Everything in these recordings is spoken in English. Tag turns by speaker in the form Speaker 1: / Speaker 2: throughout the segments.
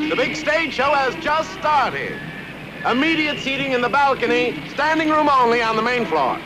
Speaker 1: The big stage show has just started. Immediate seating in the balcony, standing room only on the main floor.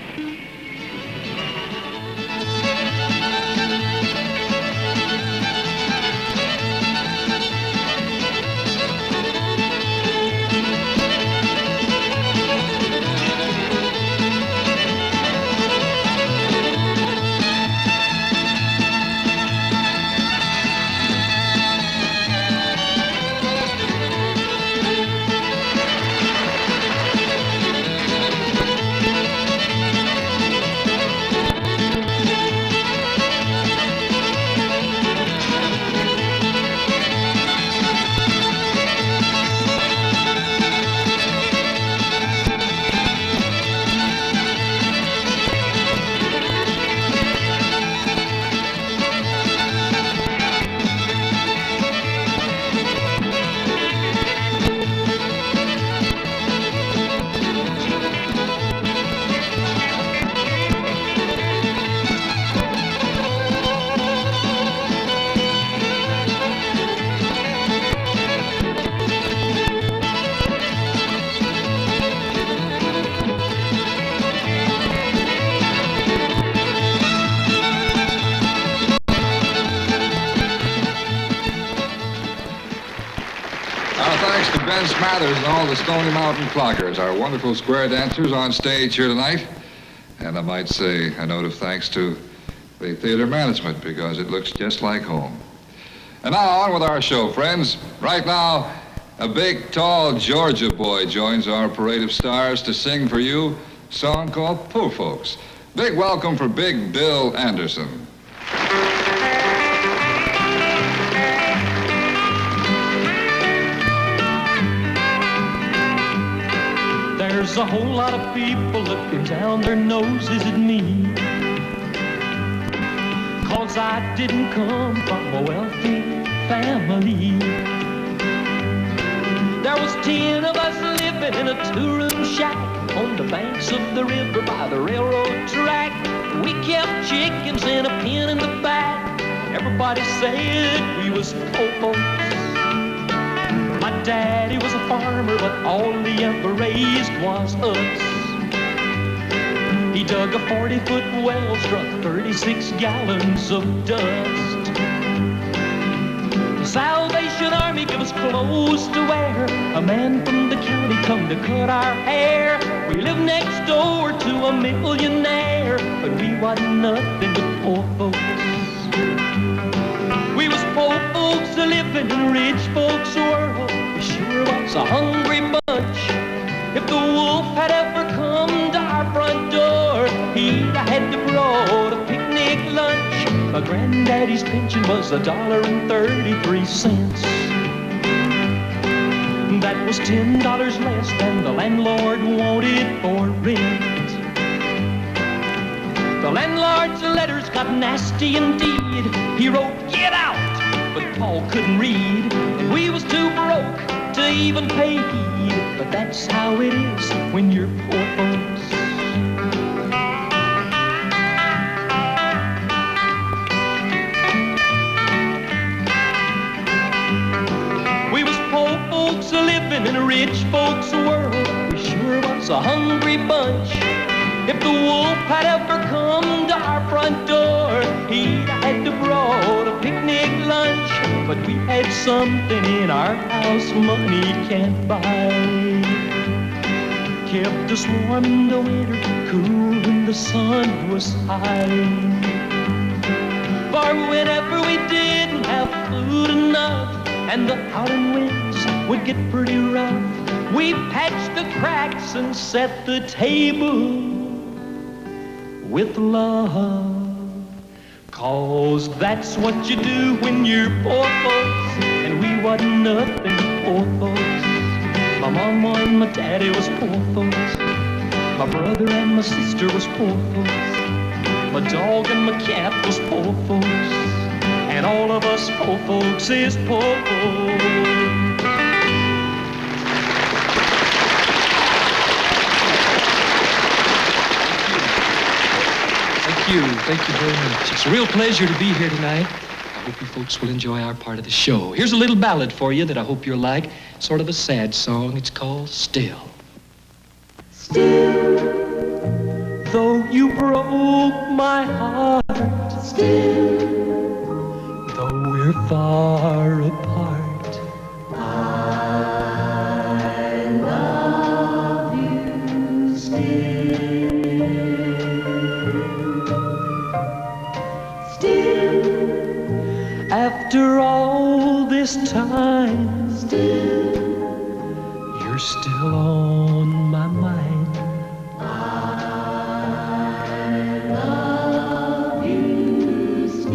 Speaker 2: Mathers and all the Stony Mountain Clockers, our wonderful square dancers on stage here tonight. And I might say a note of thanks to the theater management because it looks just like home. And now on with our show, friends. Right now, a big, tall Georgia boy joins our parade of stars to sing for you a song called Poor Folks. Big welcome for Big Bill Anderson.
Speaker 3: There's a whole lot of people looking down their noses at me, 'cause I didn't come from a wealthy family. There was 10 of us living in a two-room shack on the banks of the river by the railroad track. We kept chickens in a pen in the back. Everybody said we was poor folks. My daddy was a farmer, but all he ever raised was us. He dug a 40-foot well, struck 36 gallons of dust. The Salvation Army gave us clothes to wear. A man from the county come to cut our hair. We lived next door to a millionaire, but we wasn't nothing but poor folks. We was poor folks living in rich folks' world. We sure was a hungry bunch. If the wolf had ever come to our front door, he'd have had to brought a picnic lunch. My granddaddy's pension was $1.33. That was $10 less than the landlord wanted for rent. The landlord's letters got nasty indeed. He wrote, "Get out," but Paul couldn't read, and we was too broke to even pay heed. But that's how it is when you're poor folks. We was poor folks living in a rich folks' world. We sure was a hungry bunch. If the wolf had ever come to our front door, he'd had to brought a picnic lunch. But we had something in our house money can't buy. Kept us warm in the winter, cool when the sun was high. For whenever we didn't have food enough and the autumn winds would get pretty rough, we patched the cracks and set the table with love. 'Cause that's what you do when you're poor folks, and we wasn't nothing but poor folks. My mama and my daddy was poor folks. My brother and my sister was poor folks. My dog and my cat was poor folks. And all of us poor folks is poor folks.
Speaker 4: Thank you very much. It's a real pleasure to be here tonight. hope you folks will enjoy our part of the show. Here's a little ballad for you that I hope you'll like. Sort of a sad song. It's called Still.
Speaker 3: Still, though you broke my heart, still, though we're far apart, I love you still. Still, after all this time, still, you're still on my mind. I love you still.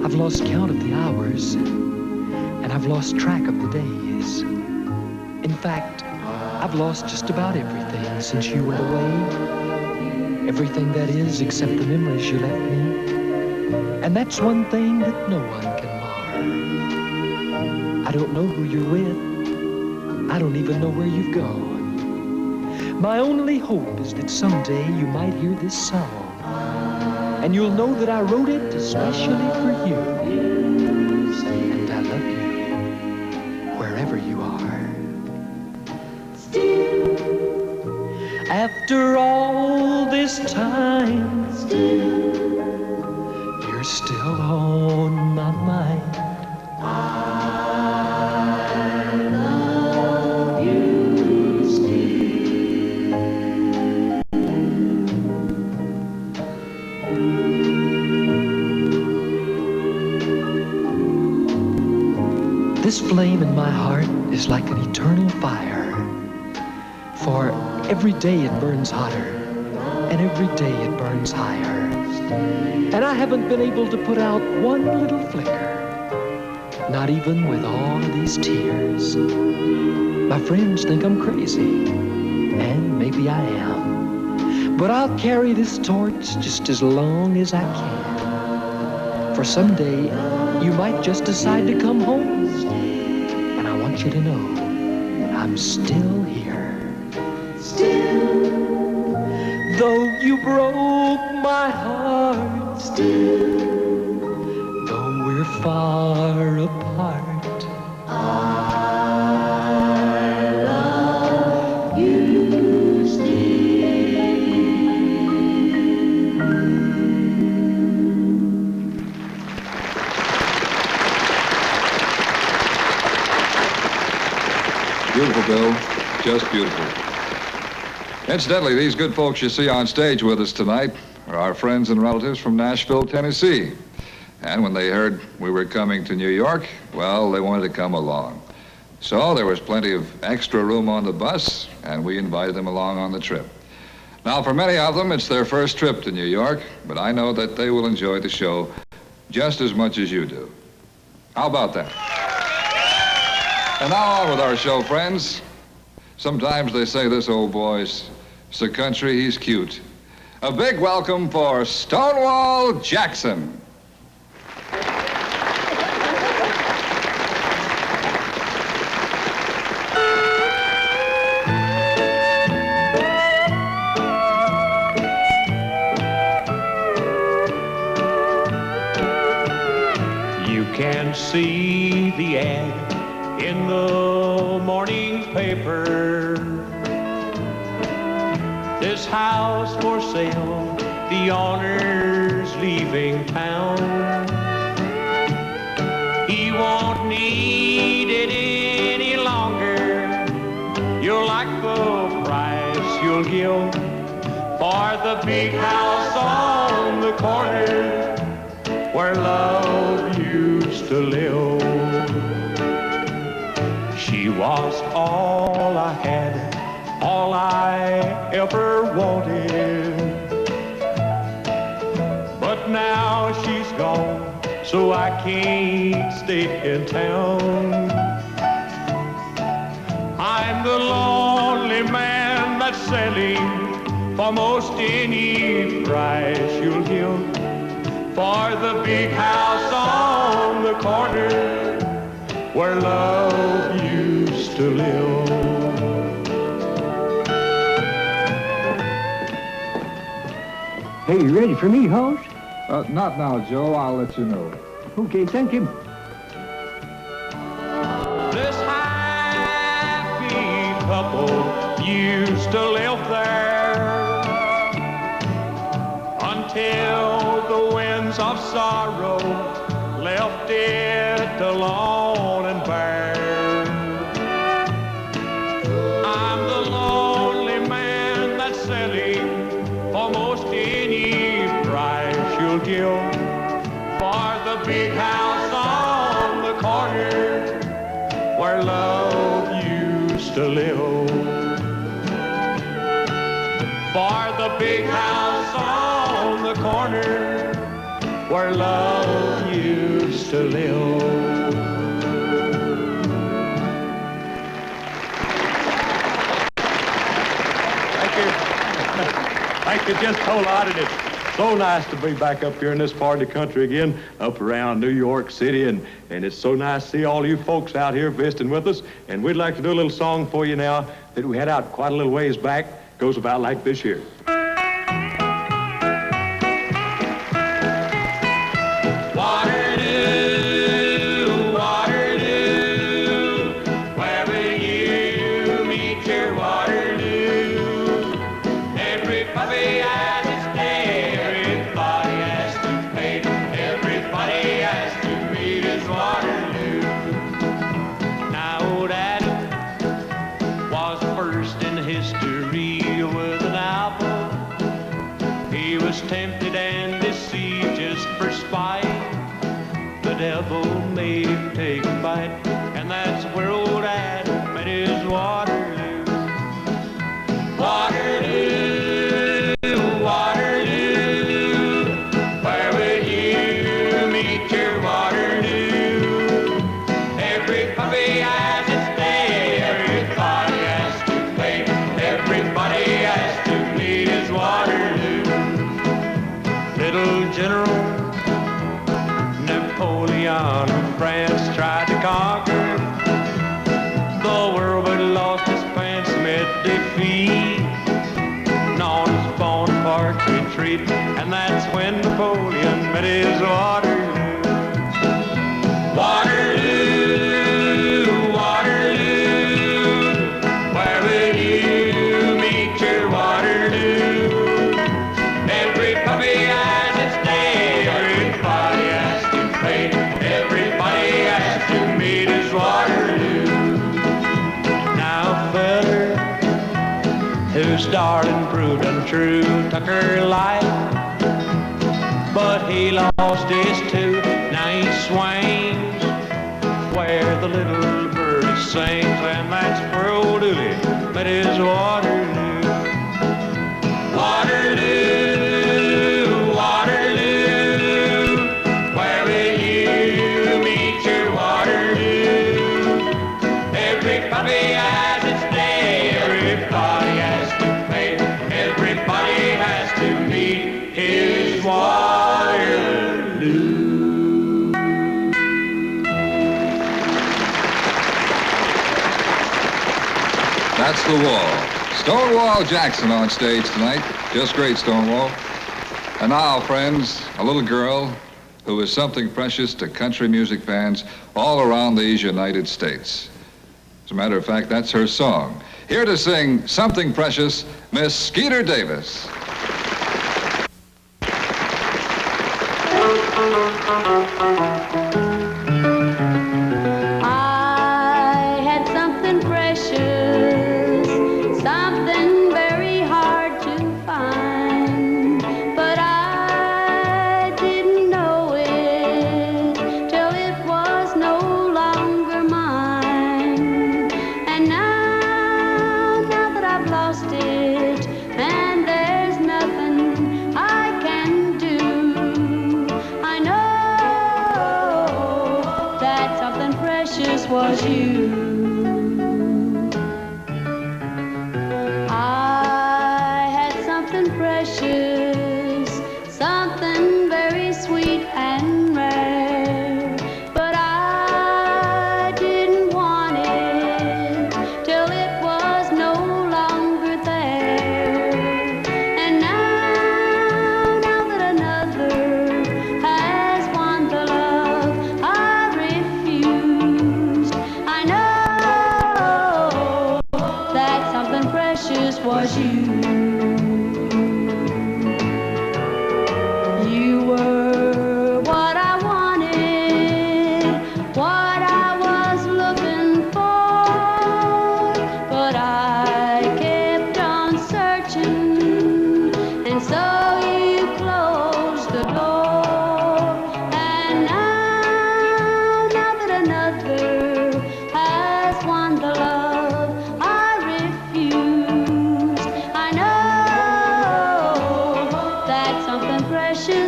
Speaker 3: I've lost count of the hours, and I've lost track of the days. In fact, I've lost just about everything since you went away. Everything that is, except the memories you left me. And that's one thing that no one can mar. I don't know who you're with. I don't even know where you've gone. My only hope is that someday you might hear this song, and you'll know that I wrote it especially for you. And I love you wherever you are. Still, after all this time, still, you're still on my mind. I love you still. This flame in my heart is like an eternal fire. For every day it burns hotter, and every day it burns higher. And I haven't been able to put out one little flicker, not even with all of these tears. My friends think I'm crazy, and maybe I am. But I'll carry this torch just as long as I can. For someday, you might just decide to come home. And I want you to know, I'm still here. Still, though you broke my heart, still, though we're far apart, I love you still.
Speaker 2: Beautiful, Bill. Just beautiful. Incidentally, these good folks you see on stage with us tonight are our friends and relatives from Nashville, Tennessee. And when they heard we were coming to New York, well, they wanted to come along. So there was plenty of extra room on the bus, and we invited them along on the trip. Now, for many of them, it's their first trip to New York, but I know that they will enjoy the show just as much as you do. How about that? And now on with our show, friends. Sometimes they say this old boy's so country, he's cute. A big welcome for Stonewall Jackson.
Speaker 3: You can see the ad in the morning paper. This house for sale, the owner's leaving town. He won't need it any longer. You'll like the price you'll give for the big house on the corner where love used to live. She was all I had, all I ever wanted. But now she's gone, so I can't stay in town. I'm the lonely man that's selling for most any price you'll give for the big house on the corner where love used to live.
Speaker 5: Hey, you ready for me, Hoss?
Speaker 2: Not now, Joe. I'll let you know.
Speaker 5: Okay, thank you.
Speaker 3: This happy couple used to live there until the winds of sorrow left it alone and bare. I'm the lonely man that's selling for most any price you'll give for the big house on the corner where love used to live. For the big house on the corner where love used to live.
Speaker 6: Thank you just a whole lot. And it's so nice to be back up here in this part of the country again, up around New York City. And it's so nice to see all you folks out here visiting with us. And we'd like to do a little song for you now that we had out quite a little ways back. Goes about like this here.
Speaker 3: Tempted and deceived just for spite. The devil made him take a bite, and that's where old Adam met his Waterloo. Waterloo, Waterloo, where will you meet your Waterloo? Every puppy has its day, everybody has to pay, everybody has to meet his Waterloo. Little General Napoleon of France tried to conquer the world, but lost his pants amid defeat. Known as Bonaparte retreat, and that's when Napoleon met his Waterloo. Waterloo, Waterloo, where will you meet your Waterloo? Every puppy has its day, everybody has to pay, everybody has to meet his Waterloo. Now a feller whose darling proved untrue took her life, but he lost his too. Now he swings where the little bird sings, and that's where old Dooley met his Waterloo. Waterloo, Waterloo, where will you meet your Waterloo? Every puppy has its day, everybody has to pay, everybody has to meet his Waterloo.
Speaker 2: That's the wall. Stonewall Jackson on stage tonight. Just great, Stonewall. And now, friends, a little girl who is something precious to country music fans all around these United States. As a matter of fact, that's her song. Here to sing Something Precious, Miss Skeeter Davis.
Speaker 7: I had something precious, something very hard to find, but I didn't know it till it was no longer mine. And now that I've lost it, and there's nothing I can do, I know that something precious was you. I had something precious, something very sweet and rare, but I didn't want it till it was no longer there. And now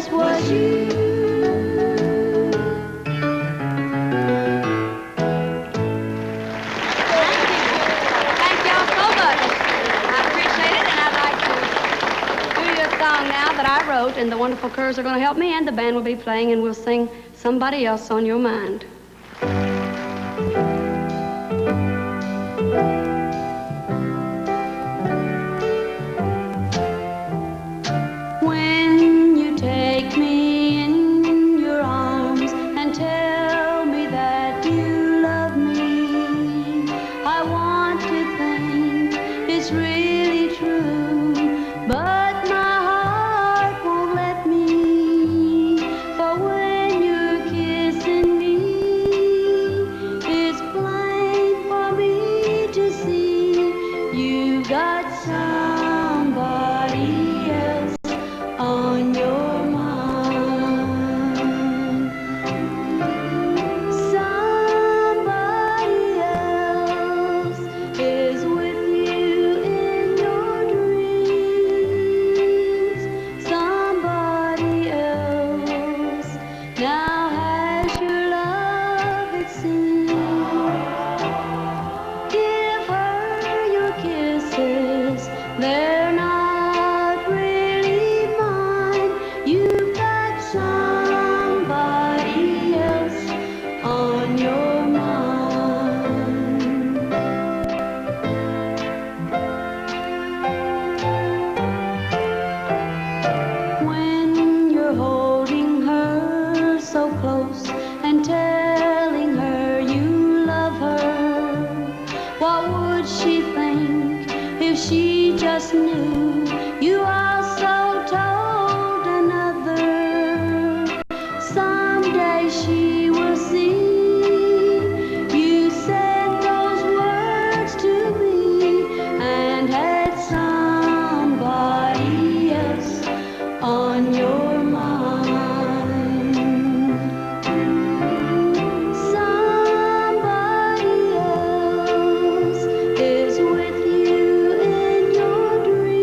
Speaker 7: just was you.
Speaker 8: Thank y'all so much. I appreciate it, and I'd like to do you a song now that I wrote, and the wonderful Kerrs are going to help me, and the band will be playing, and we'll sing Somebody Else on Your Mind.
Speaker 7: When you take me in your arms and tell me that you love me, I want to think it's really true, but my heart won't let me. For when you're kissing me, it's plain for me to see you've got somebody else on your mind. Somebody else is with you in your dreams. Somebody else now has your love, it seems. Give her your kisses, they're not really mine. You've got somebody else on your mind. When you're holding her so close and telling her you love her, what would she think if she just knew you also told another? Someday she will see you said those words to me and had somebody else on your mind. Somebody else is with you in your dreams.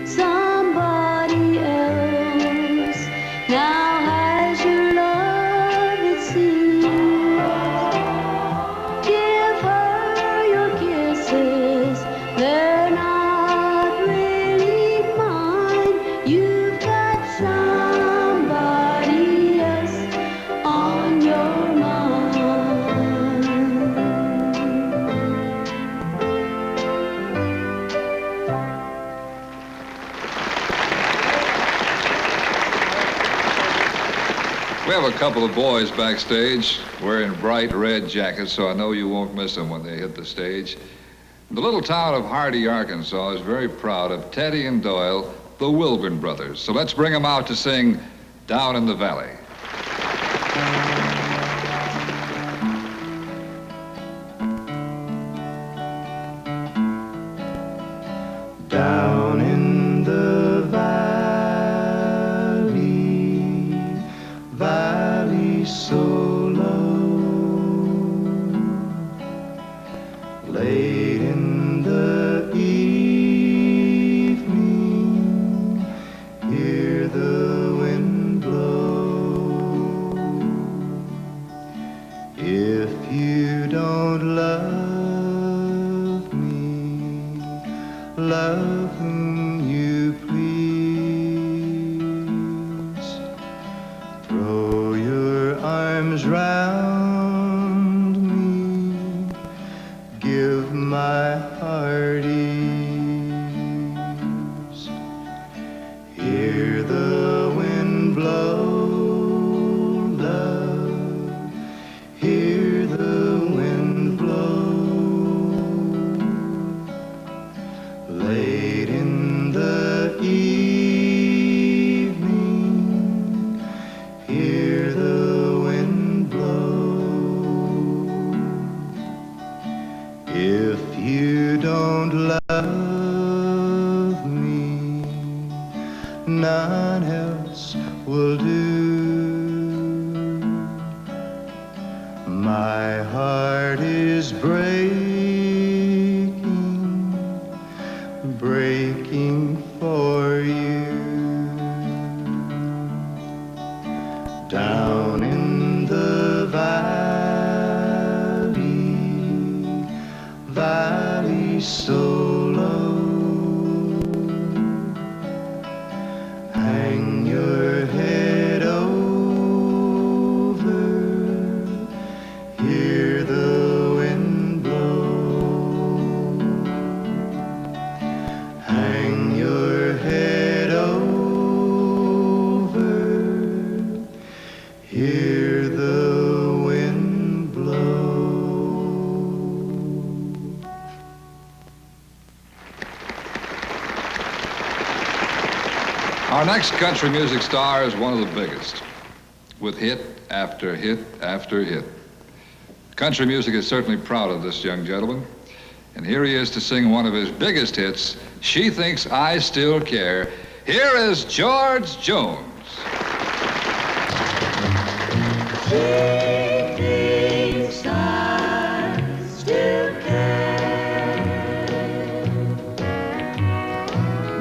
Speaker 7: Somebody else now has your love, it seems. Give her your kisses, they're not really mine. You've got somebody else on your mind.
Speaker 2: We have a couple of boys backstage wearing bright red jackets, so I know you won't miss them when they hit the stage. The little town of Hardy, Arkansas is very proud of Teddy and Doyle, the Wilburn brothers. So let's bring them out to sing Down in the Valley.
Speaker 9: Down in the valley, valley so low, late in the evening, hear the wind blow. If you don't love me, love whom you please. Throw your arms round me, give my heart ease. Hear the wind blow, love, hear the wind blow. Late in the evening, hear the wind blow. If you don't love me, none else will do. My heart is breaking, breaking for you.
Speaker 2: Our next country music star is one of the biggest, with hit after hit after hit. Country music is certainly proud of this young gentleman, and here he is to sing one of his biggest hits, She Thinks I Still Care. Here is George Jones.
Speaker 7: She thinks I still care.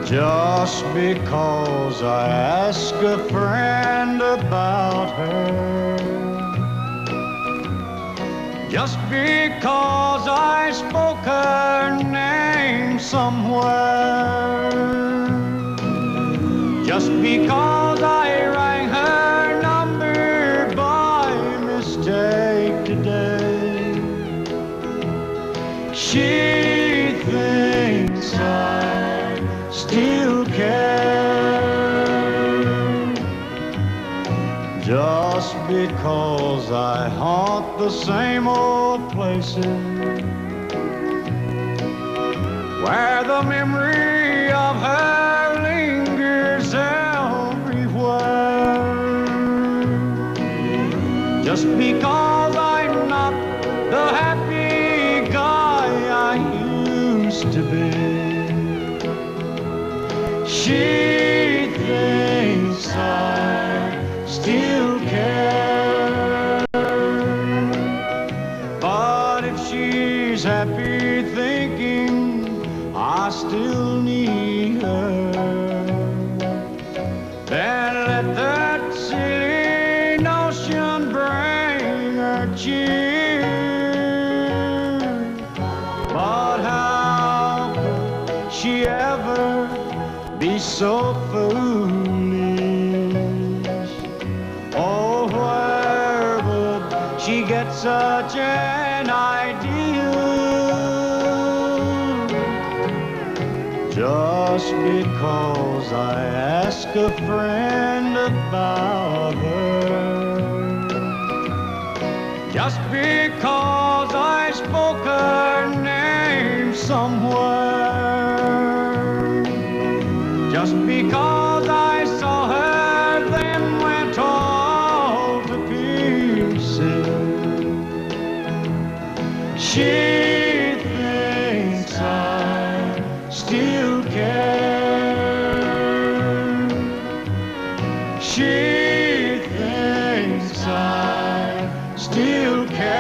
Speaker 9: Just because I ask a friend about her, just because I spoke her name somewhere, just because I rang her number by mistake today, she thinks I still care. Just because I haunt the same old places where the memory of her lingers everywhere, just because I'm not the happy guy I used to be, she thinks I still care. But if she's happy thinking I still need her, then let that silly notion bring her cheer. But how could she ever be so foolish? Oh, where would she get such an idea? Just because I ask a friend about her, just because I spoke her name somewhere, just because I saw her then went all to pieces, she thinks I still care. She thinks I still care.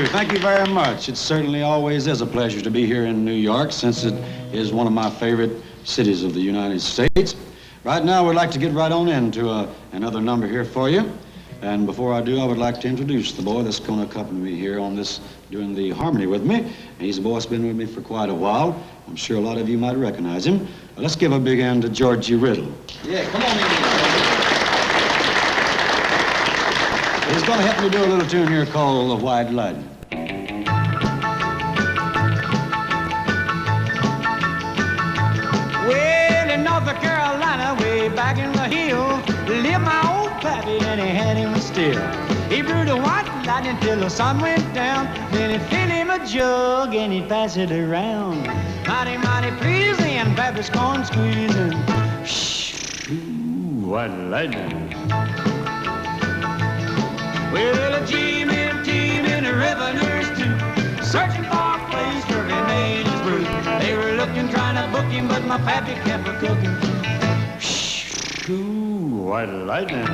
Speaker 10: Thank you very much. It certainly always is a pleasure to be here in New York, since it is one of my favorite cities of the United States. Right now, we'd like to get right on into another number here for you. And before I do, I would like to introduce the boy that's going to accompany me here on this, doing the harmony with me. And he's a boy that's been with me for quite a while. I'm sure a lot of you might recognize him. Let's give a big hand to Georgie Riddle. Yeah, come on in. He's going to help me do a little tune here called The White Lightning.
Speaker 9: Well, in North Carolina, way back in the hill, lived my old pappy and he had him still. He brewed a white lightning till the sun went down. Then he'd fill him a jug and he'd pass it around. Mighty, mighty pleasing, pappy's corn squeezing. Shh, ooh, white lightning. Well, a G-men team and a revenuers too, searching for a place where he made his brew. They were looking, trying to book him, but my pappy kept a cooking. Shh, ooh, white lightning.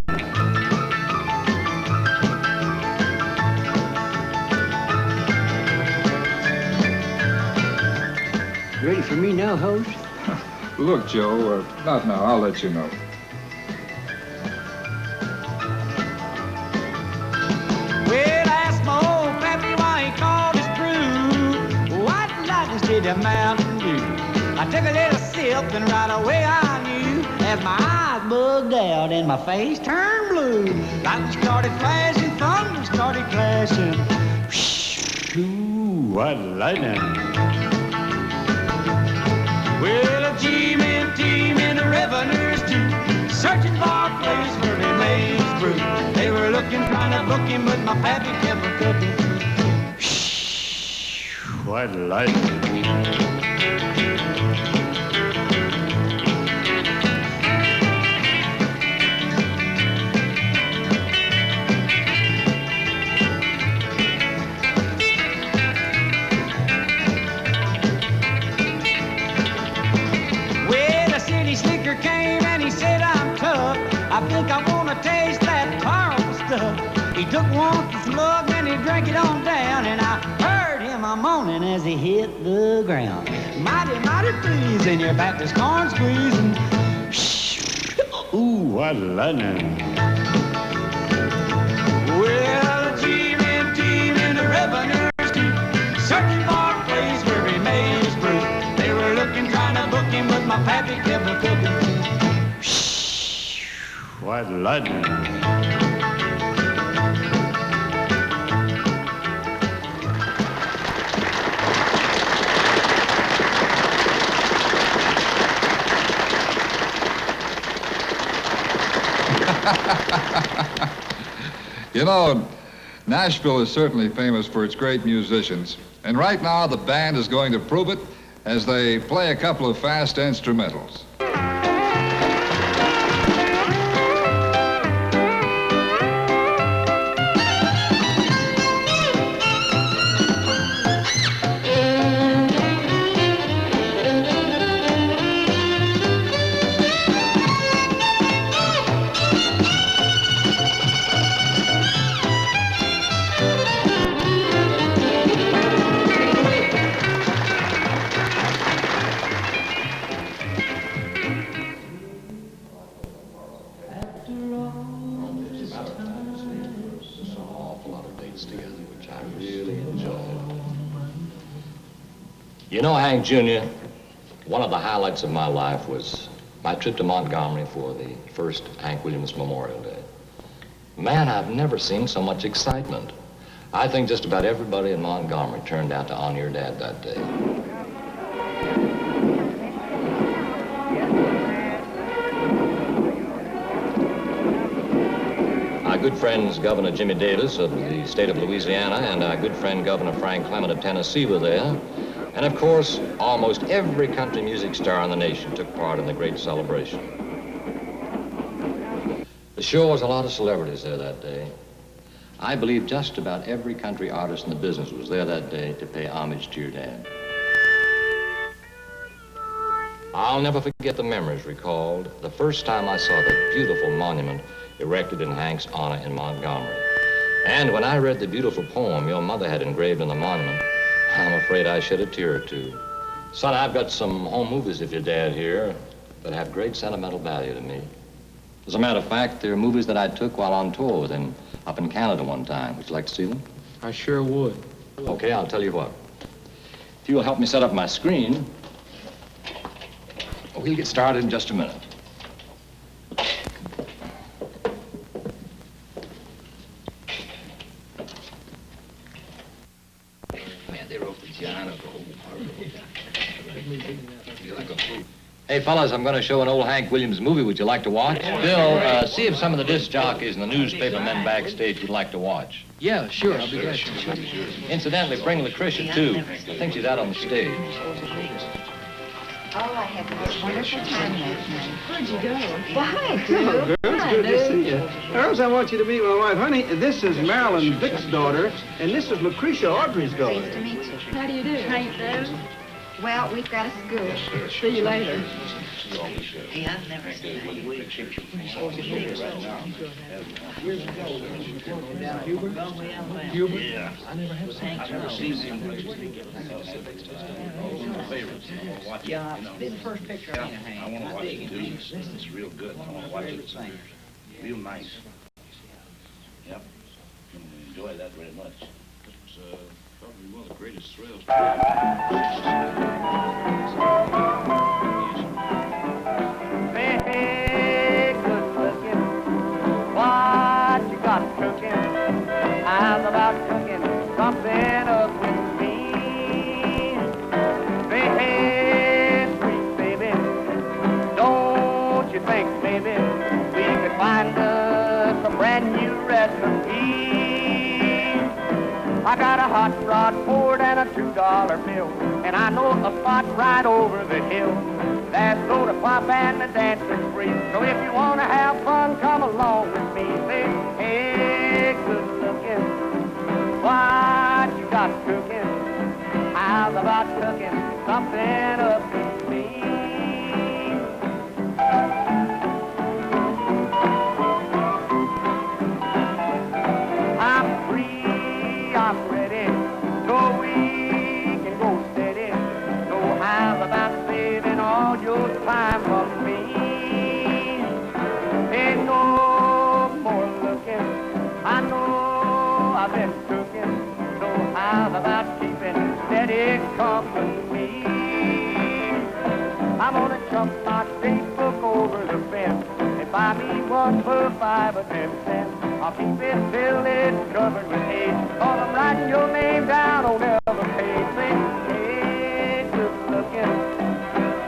Speaker 5: Ready for me now, host?
Speaker 2: Look, Joe, not now. I'll let you know.
Speaker 9: Well, I asked my old pappy why he called his brew White Lightning instead of Mountain Dew. I took a little sip and right away I knew, as my eyes bugged out and my face turned blue. Lightning started flashing, thunder started clashing. Ooh, white lightning. Well, a G-men team and the revenuers too, searching for a place where they made his brew. They were looking looking, trying to book him, but my pappy kept a cooking. White lightning. Came and he said, I'm tough. I think I want to taste that caramel stuff. He took one slug and he drank it on down, and I heard him a moaning as he hit the ground. Mighty, mighty pleasing, your Baptist corn squeezing. Ooh, what lightning. Well, a team in the revenues keep searching for a place where he made his brew. They were looking, trying to book him, but my pappy kept a cooking. White lightning.
Speaker 2: You know, Nashville is certainly famous for its great musicians. And right now, the band is going to prove it as they play a couple of fast instrumentals.
Speaker 11: You know, Hank Jr., one of the highlights of my life was my trip to Montgomery for the first Hank Williams Memorial Day. Man, I've never seen so much excitement. I think just about everybody in Montgomery turned out to honor your dad that day. Our good friends, Governor Jimmy Davis of the state of Louisiana, and our good friend, Governor Frank Clement of Tennessee, were there. And of course, almost every country music star in the nation took part in the great celebration. The show was a lot of celebrities there that day. I believe just about every country artist in the business was there that day to pay homage to your dad. I'll never forget the memories recalled the first time I saw the beautiful monument erected in Hank's honor in Montgomery. And when I read the beautiful poem your mother had engraved on the monument, I'm afraid I shed a tear or two. Son, I've got some home movies of your dad here that have great sentimental value to me. As a matter of fact, they're movies that I took while on tour with him up in Canada one time. Would you like to see them?
Speaker 4: I sure would.
Speaker 11: Okay, I'll tell you what. If you'll help me set up my screen, we'll get started in just a minute. Hey, fellas, I'm going to show an old Hank Williams movie. Would you like to watch? Bill, see if some of the disc jockeys and the newspaper men backstage would like to watch.
Speaker 4: Yeah, sure, I'll be glad to.
Speaker 11: Incidentally, bring Lucretia, too. I think she's out on the stage.
Speaker 12: Oh, I had the most wonderful time last night.
Speaker 5: Where'd you go?
Speaker 12: Well, hi, Drew.
Speaker 5: Girl, it's good to see you. Girls, I want you to meet my wife. Honey, this is Marilyn Vick's daughter, and this is Lucretia Audrey's daughter.
Speaker 12: Pleased to meet you.
Speaker 8: How do you do? How you do?
Speaker 12: Well, we've got a school.
Speaker 8: See you later.
Speaker 12: Hey, I've never seen that.
Speaker 4: Hubert?
Speaker 13: Yeah.
Speaker 4: I never have seen
Speaker 13: I've never seen him.
Speaker 12: Yeah, this is the first picture I've seen of Hank.
Speaker 13: I want to watch it too. It's real good. I want to watch it. It's real nice. Yep. I'm going to enjoy that very much. It was probably one of the greatest thrills.
Speaker 3: Hey, good looking. What you got cooking? I'm about cooking something up with me. Hey, sweet baby, don't you think, baby, we could find us a brand new recipe?
Speaker 9: recipe. I got a hot rod Ford and a $2 bill, and I know a spot right over the hill. There's soda pop and the dancing's free. So if you want to have fun, come along with me. Say, hey, good looking, what you got cooking? How's about cooking something up to me? I'm free, I'm ready, so we can go steady. So how's about saving all your time from me? Ain't no more looking, I know I've been cooking. So how's about keeping steady company? I'm gonna jump my date-book over the fence and buy me one for 5 or 10 cents. I'll keep it till it's covered with age, 'cause I'm writing your name down on every page. Say, hey, good looking,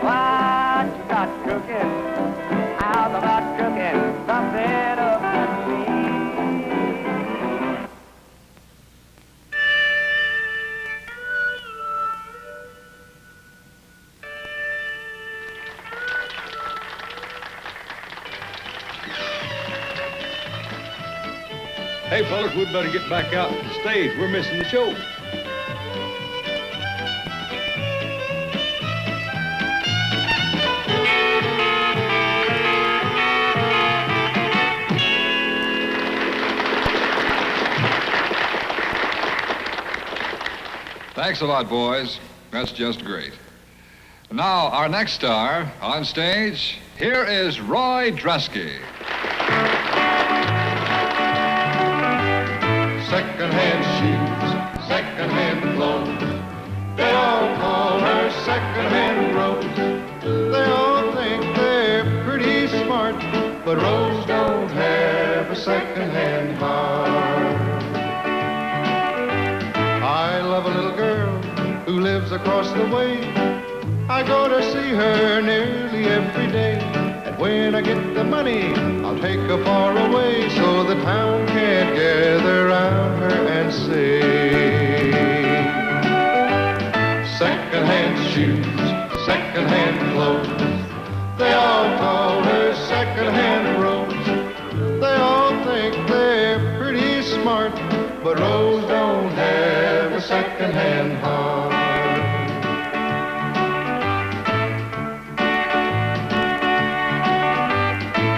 Speaker 9: what you got cooking? How's about cooking something up to me?
Speaker 6: Hey, fellas, we'd better get back out to the stage. We're missing the show.
Speaker 2: Thanks a lot, boys. That's just great. Now, our next star on stage, here is Roy Drusky.
Speaker 14: Second-hand shoes, second-hand clothes. They all call her second-hand Rose. They all think they're pretty smart, but Rose don't have a second-hand heart. I love a little girl who lives across the way. I go to see her nearly every day. And when I get the money, I'll take her far away so the town can't gather round her and say, second-hand shoes, second-hand clothes. They all call her second-hand Rose. They all think they're pretty smart, but Rose don't have a second-hand heart.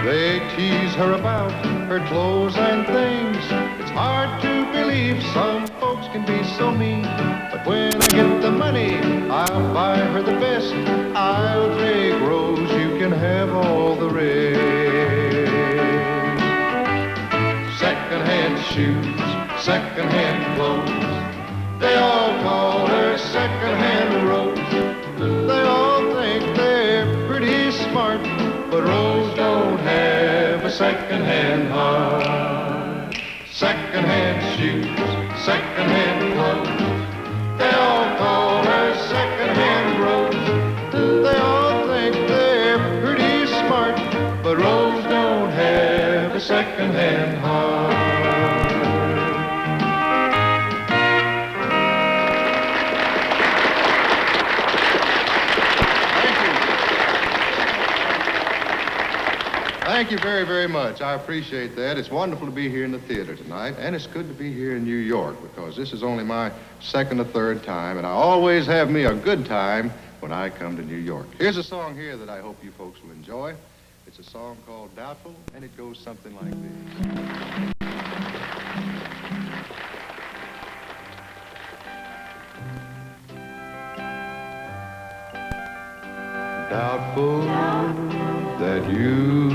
Speaker 14: They tease her about her clothes and things. It's hard to believe some folks can be so mean. But when I get the money, I'll buy her the best. I'll take Rose, you can have all the rest. Second-hand shoes, second-hand clothes. They all call her second-hand Rose. They all think they're pretty smart, but Rose don't have a second-hand heart. Second-hand shoes, second-hand clothes. They all call her second-hand Rose. They all think they're pretty smart, but Rose don't have a second-hand heart. Thank you very, very much. I appreciate that. It's wonderful to be here in the theater tonight, and it's good to be here in New York because this is only my second or third time, and I always have me a good time when I come to New York. Here's a song here that I hope you folks will enjoy. It's a song called Doubtful, and it goes something like this. Doubtful that you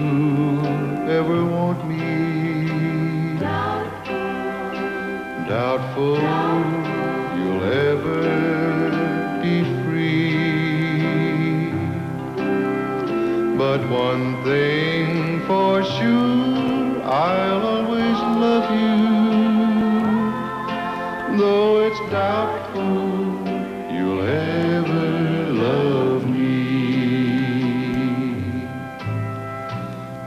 Speaker 14: ever want me. Doubtful you'll ever be free. But one thing for sure, I'll always love you, though it's doubtful you'll ever love me.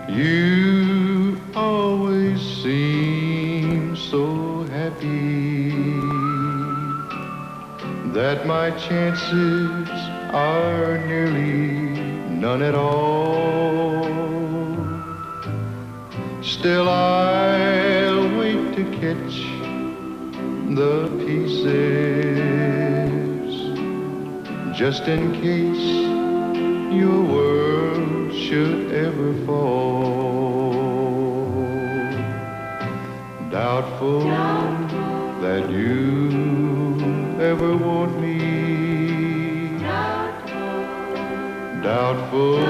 Speaker 14: You always seem so happy that my chances are nearly none at all. Still I'll wait to catch the pieces, just in case your world should ever fall. Doubtful that you ever want me. Doubtful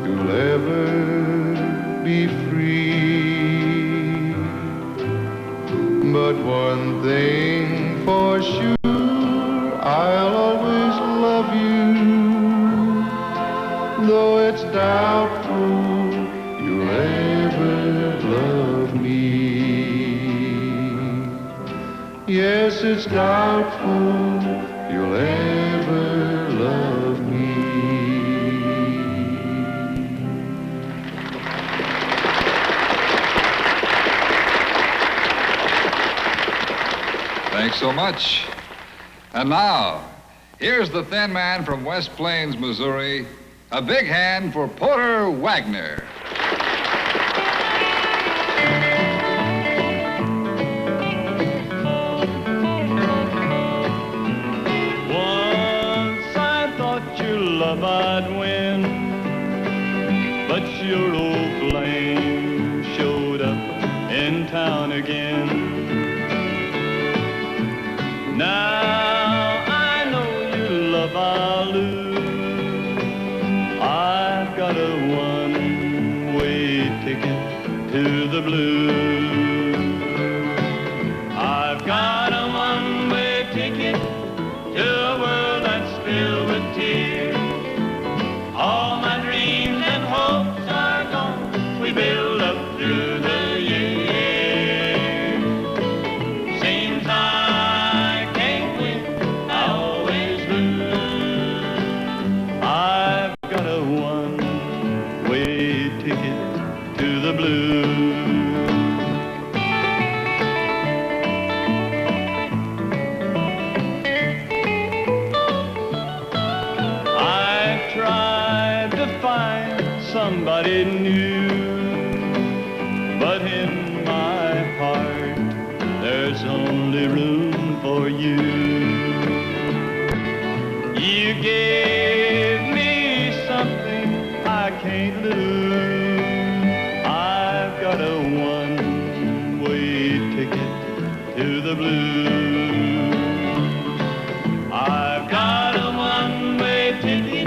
Speaker 14: you'll ever be free. But one thing for sure, I'll always love you, though it's doubtful you'll ever love me. Yes, it's doubtful you'll ever love me.
Speaker 2: Thanks so much. And now, here's the thin man from West Plains, Missouri. A big hand for Porter Wagoner.
Speaker 3: Once I thought your love I'd win, but your old flame showed up in town again. Now I know your love I'll lose. I've got a one-way ticket to the blues. I've got a one-way ticket to a world that's filled with tears. All my dreams and hopes are gone. We build up through the years. Seems I can't win, I always lose. I've got a one-way ticket to the blues. Somebody new, but in my heart there's only room for you. You gave me something I can't lose. I've got a one-way ticket to the blues. I've got a one-way ticket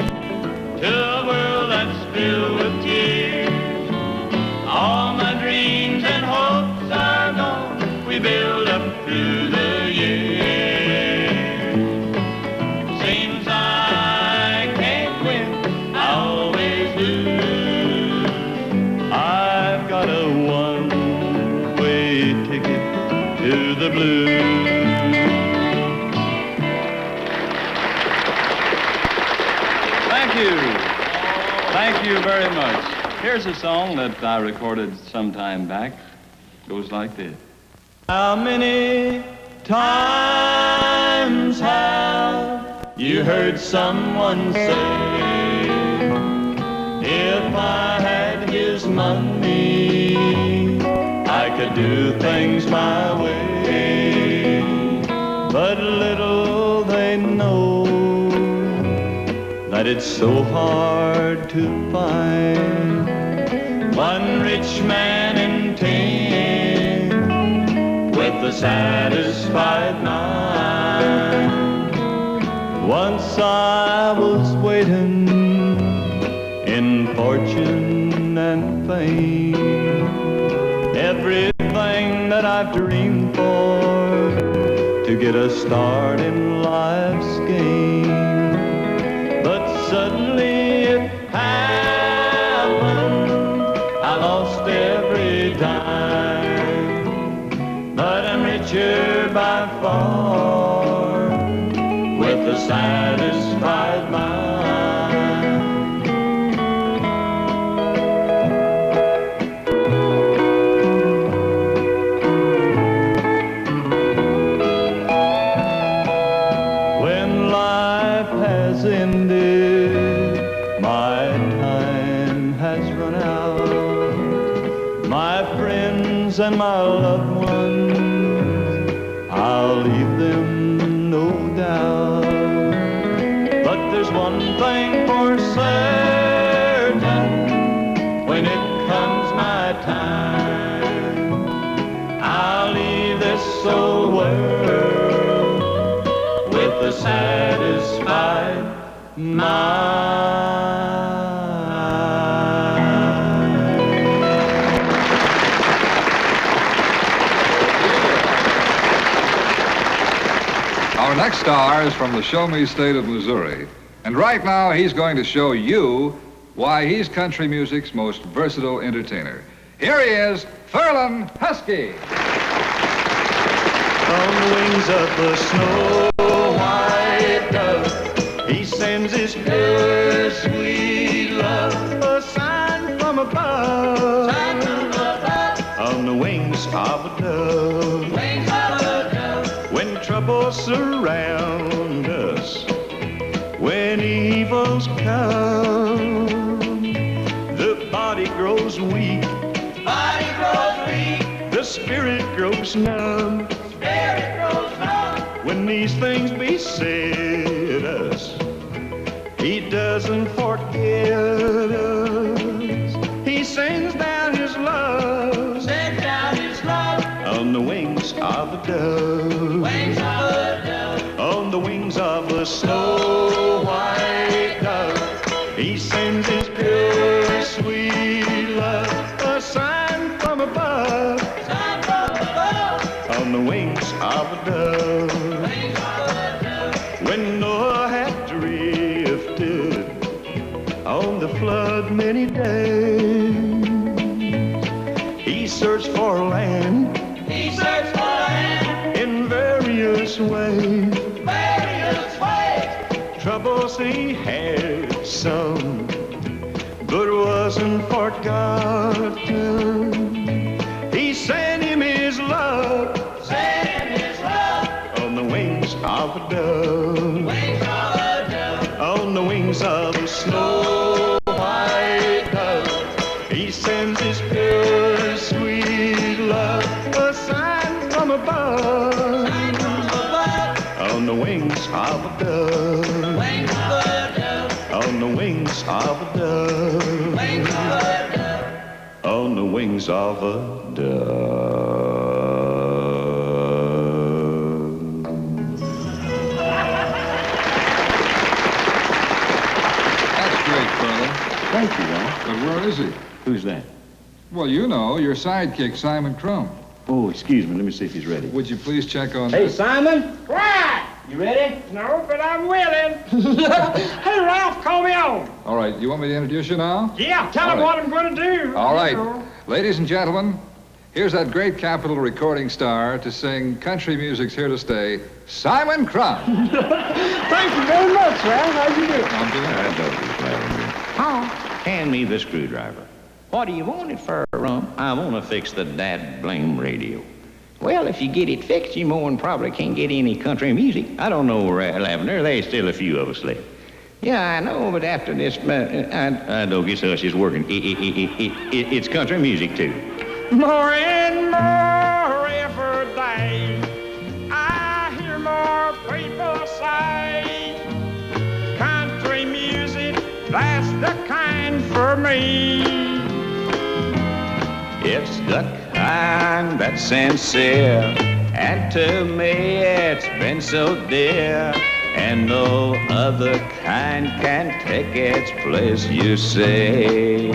Speaker 3: to a world that's filled with tears. All my dreams and hopes are gone. We build up through the years. Seems I can't win, I always lose. I've got a one-way ticket to the blues. Thank you. Thank you very much. Here's a song that I recorded some time back. Goes like this. How many times have you heard someone say, if I had his money, I could do things my way. But little they know that it's so hard to find one rich man in 10 with a satisfied mind. Once I was waiting in fortune and fame, everything that I've dreamed for to get a start in life's game. Suddenly it happened, I lost every dime, but I'm richer by far with a satisfied mind. my loved ones, I'll leave them, no doubt. But there's one thing for certain, when it comes my time, I'll leave this old world with a satisfied mind.
Speaker 2: Our next star is from the Show Me state of Missouri. And right now, he's going to show you why he's country music's most versatile entertainer. Here he is, Ferlin Husky.
Speaker 3: On the wings of the snow white dove, he sends his pure sweet love, a sign from above. Sign from above. On the wings of a dove. Wings of a dove. When troubles surround us, when evils come, the body grows weak. Body grows weak. The spirit grows numb. Spirit grows numb. When these things beset us, he doesn't forget us. He sends down his love. Sends down his love. On the wings of a dove. Wings of a dove. On the wings of a snow white dove, he sends his pure sweet love, a sign from above. Sign from above. On the wings of a dove. Wings of a dove. When Noah had drifted on the flood many days, he searched for land. He searched for land in various ways. Troubles he had some, but wasn't forgotten. He sent him his love. Sent him his love. On the wings of a dove. Wings of a dove. On the wings of a snow white dove, he sends his pure sweet love, a sign from above. Sign from above. On the wings of a dove. Wings of a dove. On the wings of a dove. Wings of a dove. On the wings of a dove.
Speaker 2: That's great, Ferlin.
Speaker 5: Thank you, Ron.
Speaker 2: But where is he?
Speaker 5: Who's that?
Speaker 2: Well, you know, your sidekick, Simon Crumb.
Speaker 5: Oh, excuse me. Let me see if he's ready.
Speaker 2: Would you please check on...
Speaker 5: Hey, Simon.
Speaker 15: What?
Speaker 5: You ready?
Speaker 15: No, but I'm willing. Hey, Ralph, call me on.
Speaker 2: All right, you want me to introduce you now?
Speaker 15: Yeah, tell him what I'm going to do.
Speaker 2: All right. Ladies and gentlemen, here's that great Capitol recording star to sing Country Music's Here to Stay, Simon Crumb.
Speaker 15: Thank you very much, Ralph. How you doing?
Speaker 2: I'm doing
Speaker 13: I don't be flattering. Oh, hand me the screwdriver. What do you want it for, Rump? I want to fix the dad-blame radio. Well, if you get it fixed, you more than probably can't get any country music. I don't know, Lavender. There's still a few of us left. Yeah, I know, but after this, I don't guess us is working. It's country music, too.
Speaker 15: More and more every day, I hear more people say, country music, that's the kind for me.
Speaker 13: It's the kind that's sincere, and to me it's been so dear, and no other kind can take its place, you say.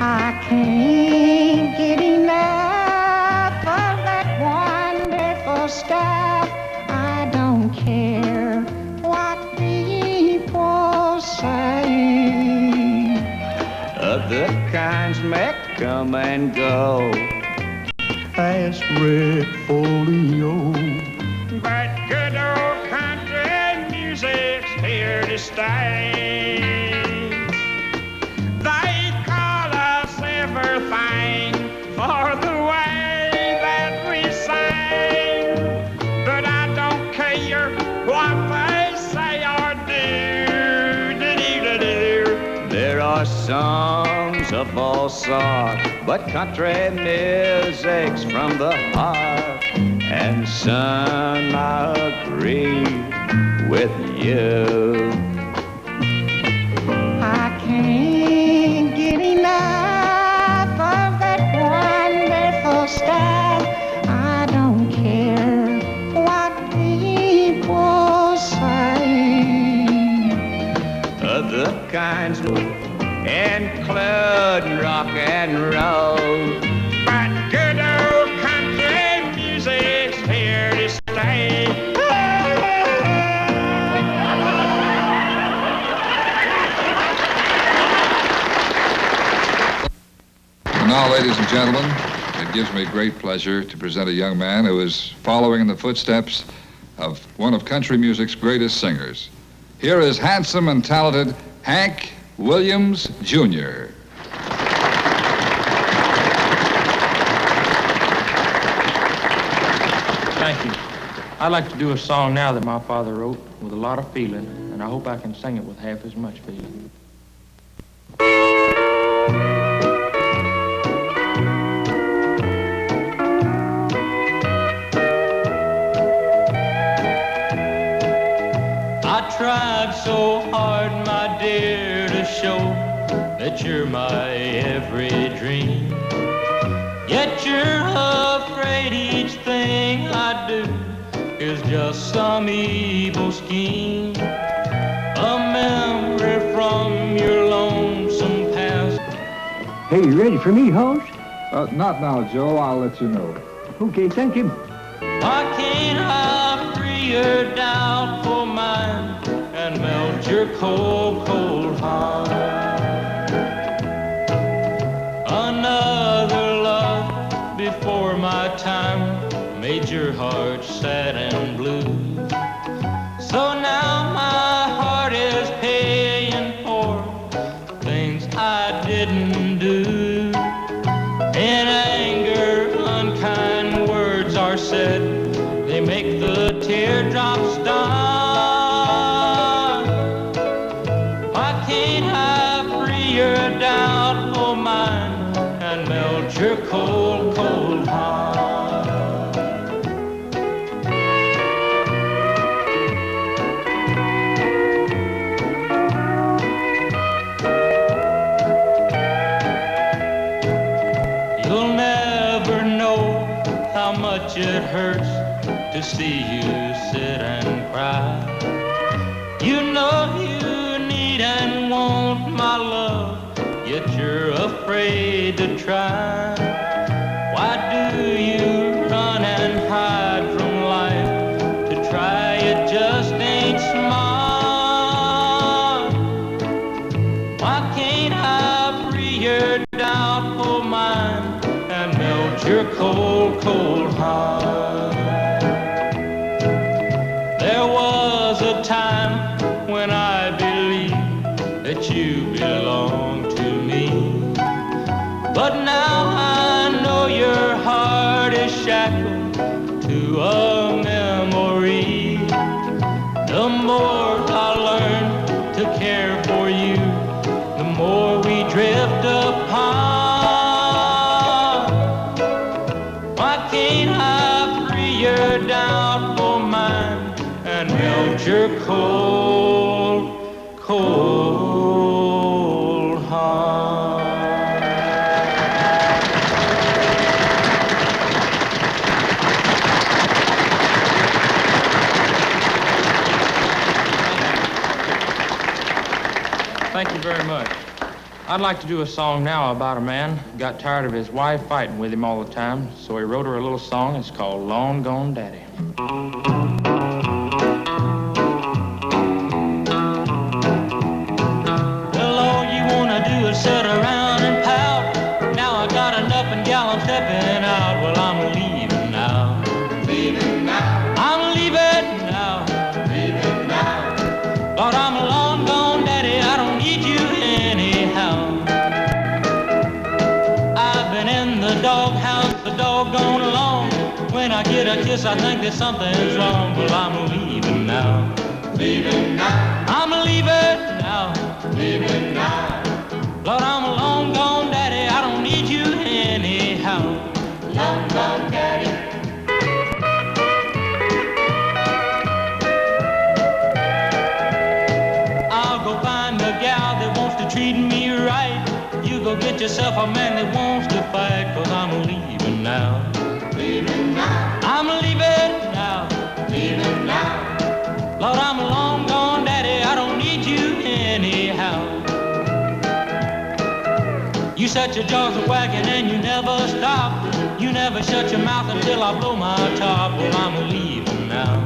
Speaker 16: I can't get enough of that wonderful stuff. I don't care what people say.
Speaker 13: Other kinds may come and go.
Speaker 3: Fast red folio.
Speaker 15: But good old country music's here to stay. They call us everything for the way that we sing. But I don't care what they say or do.
Speaker 13: There are songs football soft, but country music's from the heart. And son, I agree with you.
Speaker 16: I can't get enough of that wonderful stuff. I don't care what people say.
Speaker 13: The kinds include rock and roll, but good old country music's here to stay.
Speaker 2: And now, ladies and gentlemen, it gives me great pleasure to present a young man who is following in the footsteps of one of country music's greatest singers. Here is handsome and talented Hank Williams, Jr.
Speaker 17: Thank you. I'd like to do a song now that my father wrote with a lot of feeling, and I hope I can sing it with half as much feeling.
Speaker 3: I tried so hard, my dear, to show that you're my every dream. Yet you're afraid each thing I do is just some evil scheme. A memory from your lonesome past.
Speaker 5: Hey, you ready for me, host?
Speaker 2: Not now, Joe. I'll let you know.
Speaker 5: Okay, thank you.
Speaker 3: Why can't I free your doubtful mind and melt your cold, cold heart? Another love before my time made your heart sad and blue. So now my heart is paying for things I didn't do. In anger, unkind words are said. They make the teardrops start. Why can't I free your doubtful mind and melt your cold, cold heart? You'll never know how much it hurts to see you sit and cry. You know you need and want my love, yet you're afraid to try. Why do you run and hide from life? To try it just ain't smart. Why can't I free your doubtful mind and melt your cold, cold heart? There was a time when I believed that you belonged to me, but now I know your heart is shackled to a memory. The more I learn to care for you, the more we drift apart. Why can't I free your doubtful mind and melt your cold, cold heart?
Speaker 17: Thank you very much. I'd like to do a song now about a man who got tired of his wife fighting with him all the time, so he wrote her a little song. It's called Long Gone Daddy.
Speaker 3: Well, all you wanna do is sit around and pout. Now I got enough and gal, I'm stepping out. Well, I'm leaving now. Leaving now. I'm leaving now. Leaving now. Lord, I'm a long gone daddy, I don't need you anyhow. I've been in the doghouse for doggone long. When I get a kiss, I think that something's wrong. Well, I'm leaving now. Leaving now. I'm leaving now. Leaving now. Lord, I'm a long gone daddy. Long gone daddy. I'll go find a gal that wants to treat me right. You go get yourself a man that wants to fight, 'cause I'm leaving now. Leaving now. I'm leaving now. Leaving now. Lord, I'm long gone daddy, I don't need you anyhow. You set your jaws a wagging and you never stop. You never shut your mouth until I blow my top. Well, I'm leaving now.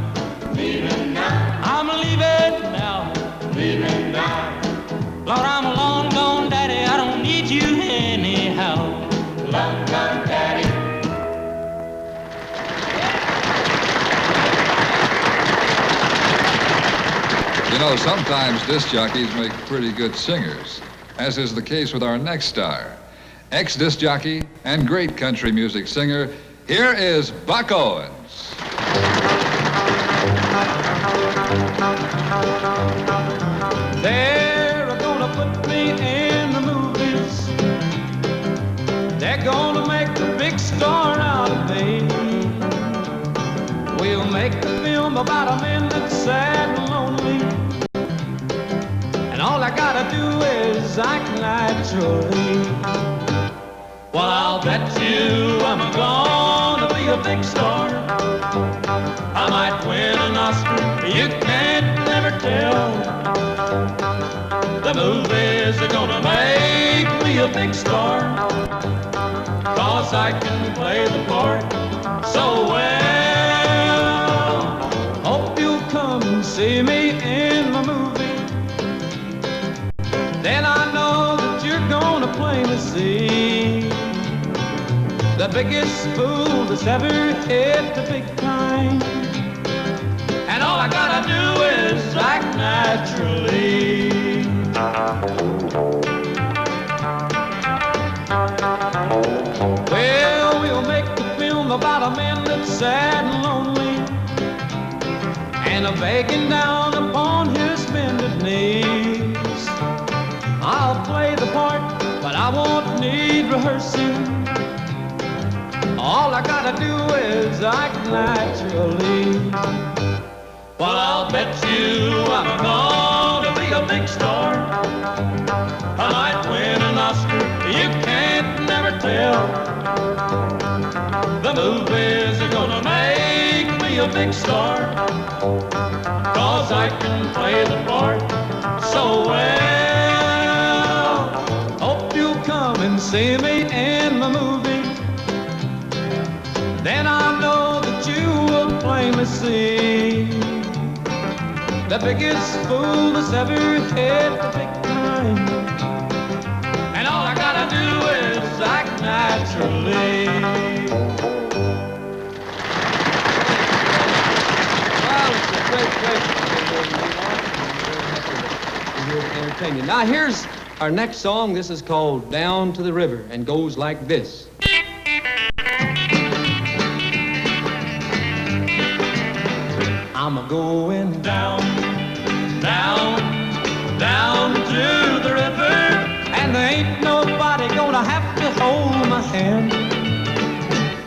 Speaker 3: Leaving now. I'm leaving now. Leaving now. Lord, I'm long gone daddy, I don't need you anyhow. Long gone daddy.
Speaker 2: You know, sometimes disc jockeys make pretty good singers, as is the case with our next star. Ex-disc jockey and great country music singer, here is Buck Owens.
Speaker 9: They're gonna put me in the movies. They're gonna make a big star out of me. We'll make a film about a man that's sad and lonely. And all I gotta do is act naturally. Well, I'll bet you I'm gonna be a big star. I might win an Oscar, you can't never tell. The movies are gonna make me a big star, 'cause I can play the part so well. Hope you'll come and see me in my movie. Then I know that you're gonna plainly see the biggest fool that's ever hit the big time. And all I gotta do is act naturally. Well, we'll make a film about a man that's sad and lonely, and a begging down upon his bended knees. I'll play the part, but I won't need rehearsing. All I gotta do is act naturally. Well, I'll bet you I'm gonna be a big star. I might win an Oscar, you can't never tell. The movies are gonna make me a big star, 'cause I can play the part so well. Hope you'll come and see me in my movie. Then I know that you will plainly see the biggest fool that's ever hit the big time. And all I gotta do is act naturally.
Speaker 5: Well, it's a great pleasure to be here in New York. I'm very happy to be here to entertain you. Now, here's our next song. This is called Down to the River and goes like this.
Speaker 9: I'm a-going down, down, down to the river, and there ain't nobody gonna have to hold my hand.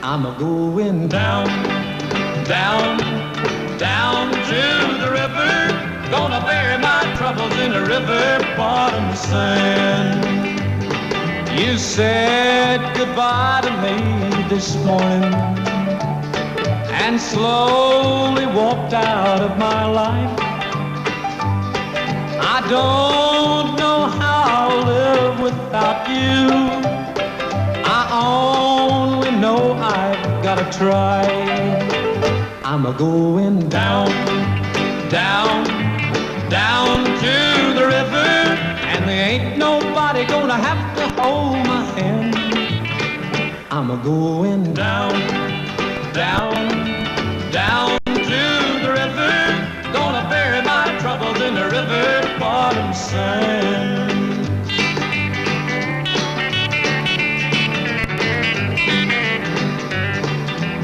Speaker 9: I'm a-going down, down, down to the river, gonna bury my troubles in the river bottom sand. You said goodbye to me this morning and slowly walked out of my life. I don't know how I'll live without you. I only know I've gotta try. I'm a-going down, down, down to the river, and there ain't nobody gonna have to hold my hand. I'm a-going down, down, down to the river, gonna bury my troubles in the river bottom sand.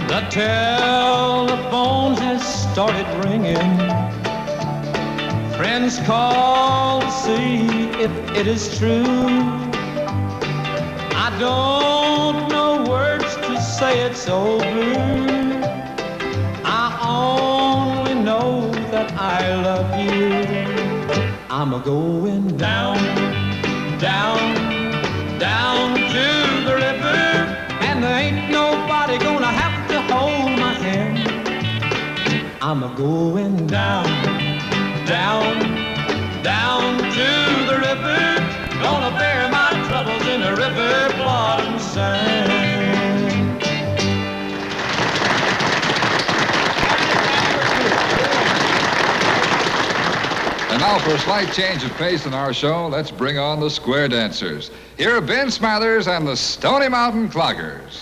Speaker 9: The telephone has started ringing. Friends call to see if it is true. I don't know words to say it's so blue. I only know that I love you. I'm a-going down, down, down to the river, and there ain't nobody gonna have to hold my hand. I'm a-going down, down, down to the river, gonna bury my troubles in the river bottom sand.
Speaker 2: And now for a slight change of pace in our show, let's bring on the square dancers. Here are Ben Smathers and the Stony Mountain Cloggers.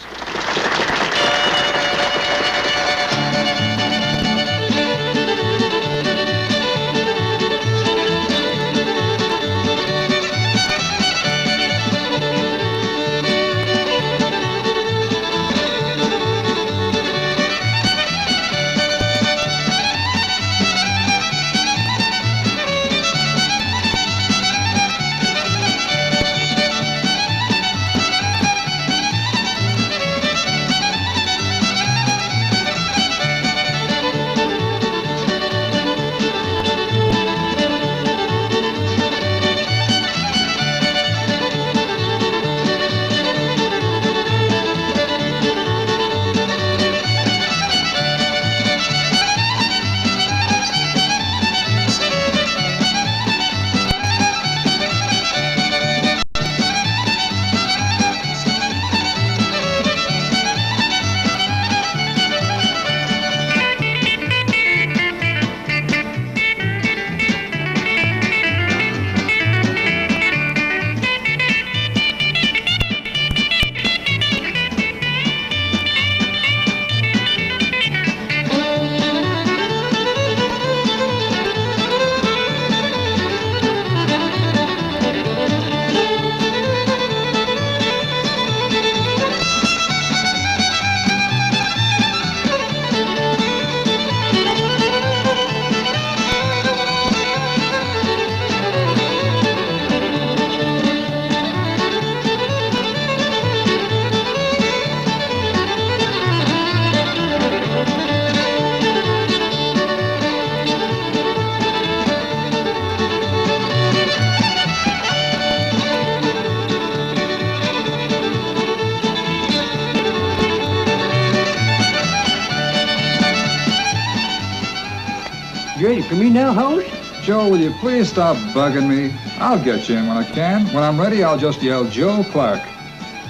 Speaker 18: You ready for me now, host?
Speaker 2: Joe, will you please stop bugging me? I'll get you in when I can. When I'm ready, I'll just yell Joe Clark.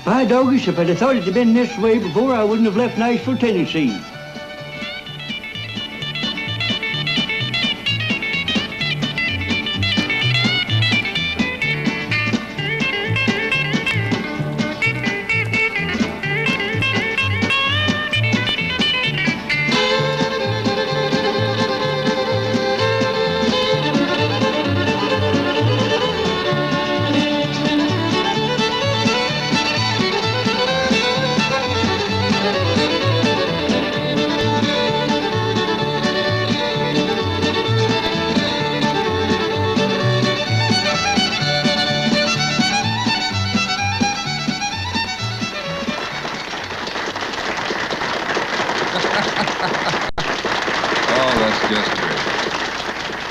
Speaker 18: By doggos, if I'd have thought it had been this way before, I wouldn't have left Nashville, Tennessee.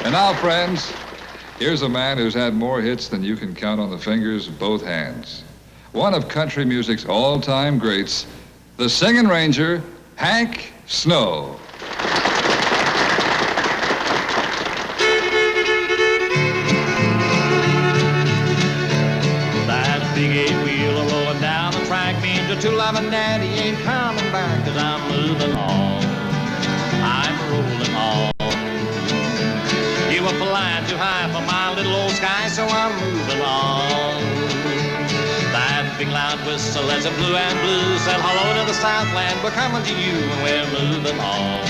Speaker 2: And now, friends, here's a man who's had more hits than you can count on the fingers of both hands. One of country music's all-time greats, the Singin' Ranger, Hank Snow.
Speaker 9: That big eight-wheel rolling down the track means a two-loving daddy ain't coming back, 'cause I'm moving on. I'm rolling on. You were flying too high for my little old sky, so I'm moving on. That big loud whistle as it blew and blew said hello to the Southland. We're coming to you and we're moving on.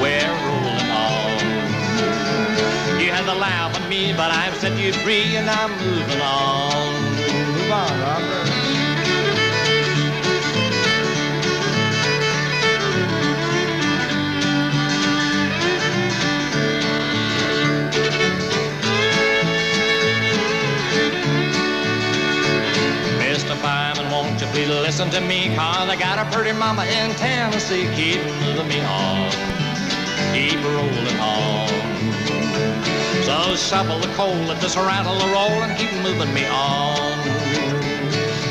Speaker 9: We're rolling on. You had to laugh at me, but I've set you free and I'm moving on. Move on, Robert. Mr. Fireman, won't you please listen
Speaker 11: listen to me, 'cause I got a pretty mama in Tennessee. Keep moving me on, keep rolling on. So shovel the coal, let this rattle a roll, and keep moving me on.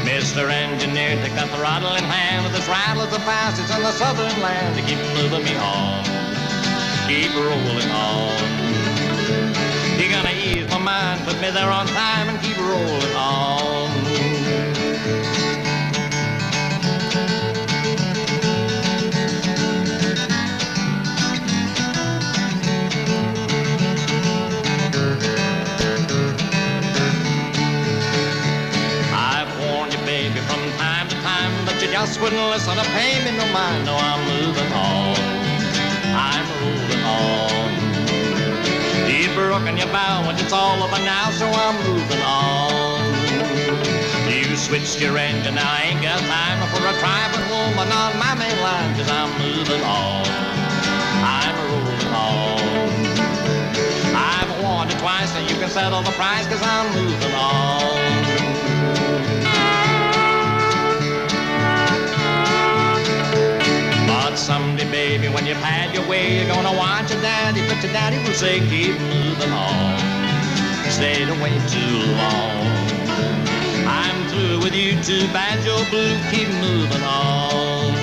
Speaker 11: Mr. Engineer, take that throttle in hand. This rattle is the fastest in the southern land. Keep moving me on, keep rolling on. You're gonna ease my mind, put me there on time, and keep rolling on. You just wouldn't listen to pay me no mind. No, I'm moving on, I'm rolling on. You've broken your vow and it's all over now, so I'm moving on. You switched your engine, now I ain't got time for a private woman on my main line, 'cause I'm moving on, I'm rolling on. I've warned you twice, so you can settle the price, 'cause I'm moving on. But someday, baby, when you've had your way, you're gonna want your daddy, but your daddy will say, keep moving on. Stayed away too long. I'm through with you, too bad you're blue, keep moving on.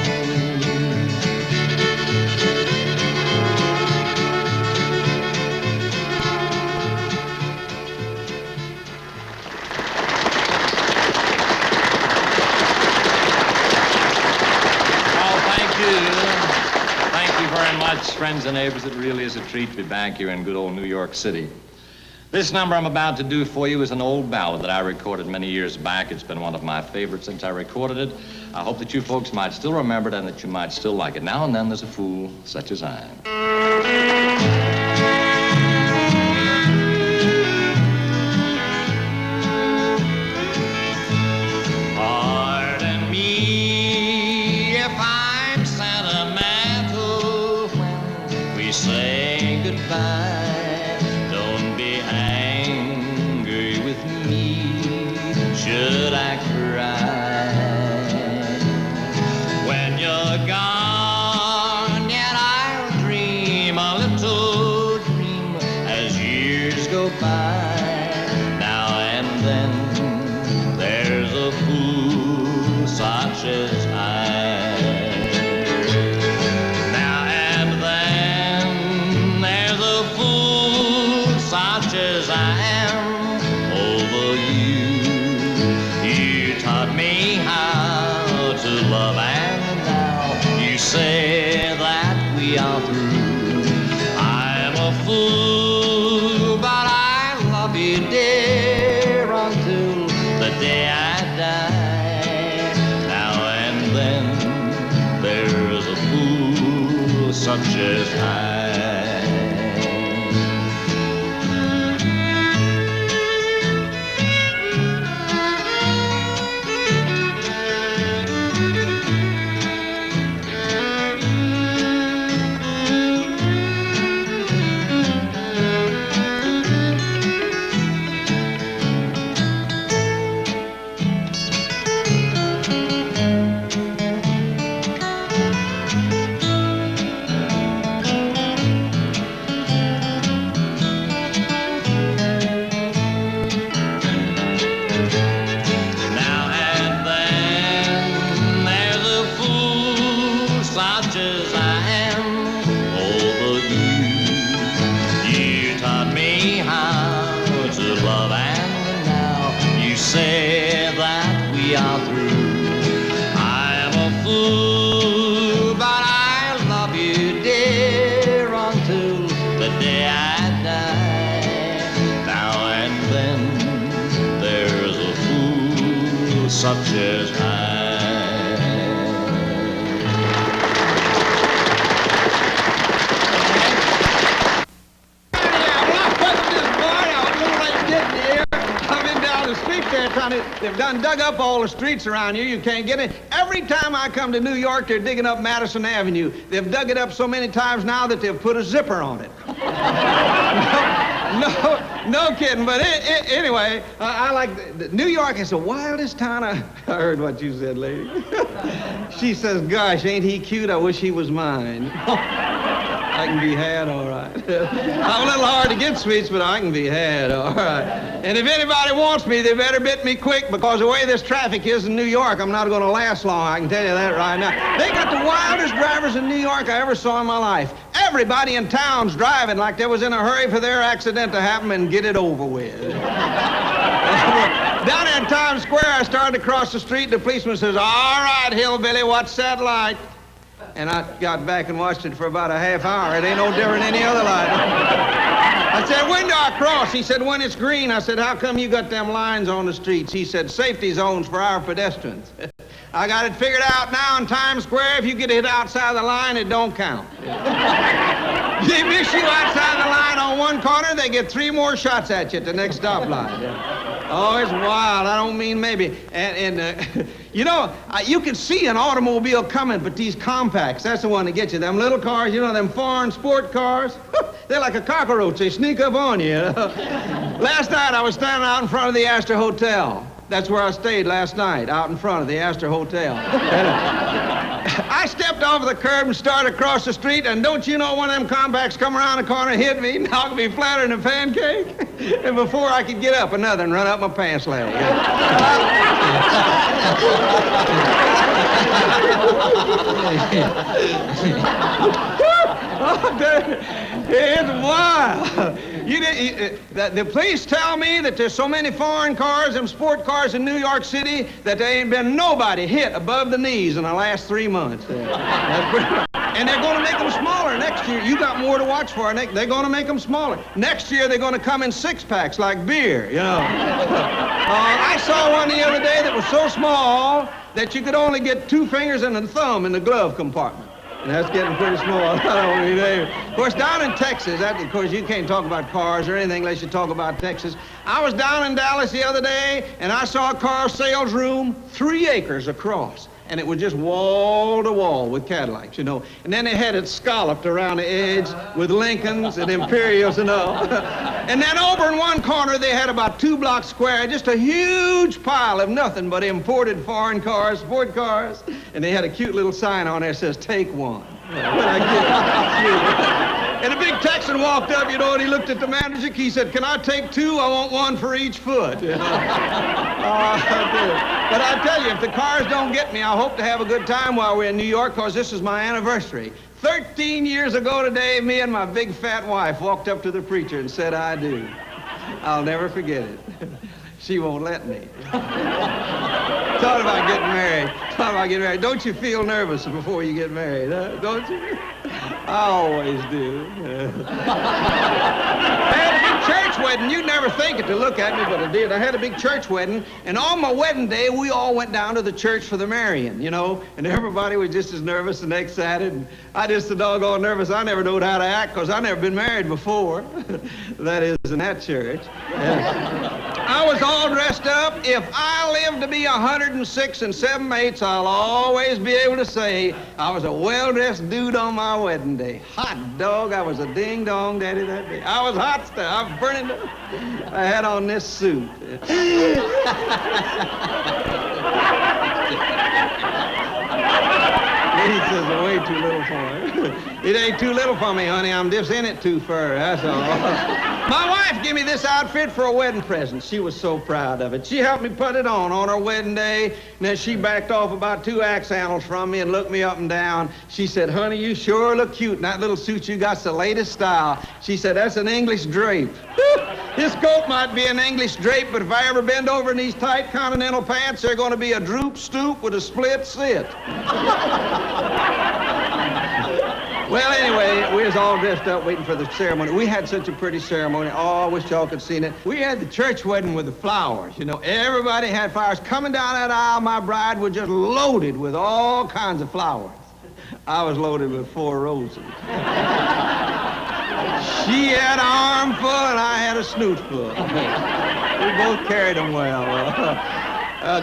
Speaker 11: Thank you very much, friends and neighbors. It really is a treat to be back here in good old New York City. This number I'm about to do for you is an old ballad that I recorded many years back. It's been one of my favorites since I recorded it. I hope that you folks might still remember it and that you might still like it. Now and then there's a fool such as I am. Don't be angry with me, should I cry? When you're gone, yet I'll dream a little dream as years go by. Now and then there's a fool such as I. Such as I am over you. You taught me how to love, and now you say that we are through. I'm a fool, but I love you, dear, until the day I die. Now and then there's a fool such as I. Say that we are through. I'm a fool, but I love you, dear, until the day I die. Now and then there's a fool such as I.
Speaker 19: They've done dug up all the streets around here. You can't get it. Every time I come to New York, they're digging up Madison Avenue. They've dug it up so many times now that they've put a zipper on it. No kidding. But anyway, I like New York is the wildest town. I heard what you said, lady. She says, "Gosh, ain't he cute? I wish he was mine." I can be had, all right. I'm a little hard to get, sweets, but I can be had, all right. And if anybody wants me, they better bit me quick, because the way this traffic is in New York, I'm not going to last long. I can tell you that right now. They got the wildest drivers in New York I ever saw in my life. Everybody in town's driving like they was in a hurry for their accident to happen and get it over with. Down in Times Square, I started to cross the street, and the policeman says, "All right, hillbilly, what's that light?" And I got back and watched it for about a half hour. It ain't no different than any other light. I said, "When do I cross?" He said, "When it's green." I said, "How come you got them lines on the streets?" He said, "Safety zones for our pedestrians." I got it figured out now in Times Square. If you get hit outside the line, it don't count. They miss you outside the line on one corner, they get 3 more shots at you at the next stoplight. Oh, it's wild. I don't mean maybe. You know, you can see an automobile coming, but these compacts, that's the one that gets you. Them little cars, you know, them foreign sport cars, they're like a cockroach. They sneak up on you. Last night, I was standing out in front of the Astor Hotel. That's where I stayed last night, out in front of the Astor Hotel. I stepped off the curb and started across the street, and don't you know, one of them compacts come around the corner, hit me, knocked me flatter than a pancake? And before I could get up, another and run up my pants leg. It's wild. The police tell me that there's so many foreign cars and sport cars in New York City that there ain't been nobody hit above the knees in the last 3 months. And they're going to make them smaller next year. You got more to watch for. They're going to make them smaller. Next year, they're going to come in 6-packs like beer, you know. I saw one the other day that was so small that you could only get 2 fingers and a thumb in the glove compartment. And that's getting pretty small. Of course, down in Texas, of course, you can't talk about cars or anything unless you talk about Texas. I was down in Dallas the other day, and I saw a car sales room 3 acres across. And it was just wall to wall with Cadillacs, you know. And then they had it scalloped around the edge with Lincolns and Imperials and all. And then over in one corner, they had about 2 blocks square, just a huge pile of nothing but imported foreign cars, sport cars. And they had a cute little sign on there that says, "Take one." And a big Texan walked up, you know, and he looked at the manager. He said, "Can I take 2? I want 1 for each foot." But I tell you, if the cars don't get me, I hope to have a good time while we're in New York, because this is my anniversary. 13 years ago today, me and my big fat wife walked up to the preacher and said, "I do." I'll never forget it. She won't let me. Thought about getting married. Don't you feel nervous before you get married, huh? Don't you? I always do. I had a big church wedding. You'd never think it to look at me, but I did. I had a big church wedding, and on my wedding day, we all went down to the church for the marrying, you know, and everybody was just as nervous and excited, and I just so doggone nervous. I never knowed how to act, because I never been married before. That is, in that church. I was all dressed up. If I live to be 106 7/8, I'll always be able to say I was a well-dressed dude on my wedding day. Hot dog, I was a ding-dong daddy that day. I was hot stuff. I was burning up. I had on this suit. He says, way too little for me. It ain't too little for me, honey. I'm just in it too fur, that's all. My wife gave me this outfit for a wedding present. She was so proud of it. She helped me put it on her wedding day, and then she backed off about 2 axe handles from me and looked me up and down. She said, "Honey, you sure look cute in that little suit you got's the latest style." She said, "That's an English drape." This coat might be an English drape, but if I ever bend over in these tight continental pants, they're going to be a droop stoop with a split sit. Well, anyway, we was all dressed up waiting for the ceremony. We had such a pretty ceremony. Oh, I wish y'all could seen it. We had the church wedding with the flowers. You know, everybody had flowers. Coming down that aisle, my bride was just loaded with all kinds of flowers. I was loaded with 4 roses. She had an armful and I had a snootful. We both carried them well.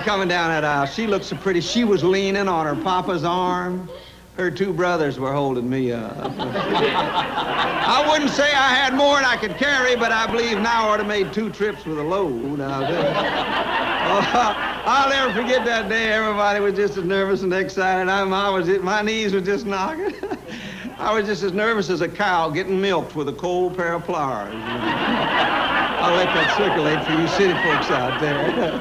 Speaker 19: Coming down that aisle, she looked so pretty. She was leaning on her papa's arm. Her two brothers were holding me up. I wouldn't say I had more than I could carry, but I believe now I would have made 2 trips with a load. I'll never forget that day. Everybody was just as nervous and excited. My knees were just knocking. I was just as nervous as a cow getting milked with a cold pair of pliers. I'll let that circulate for you city folks out there.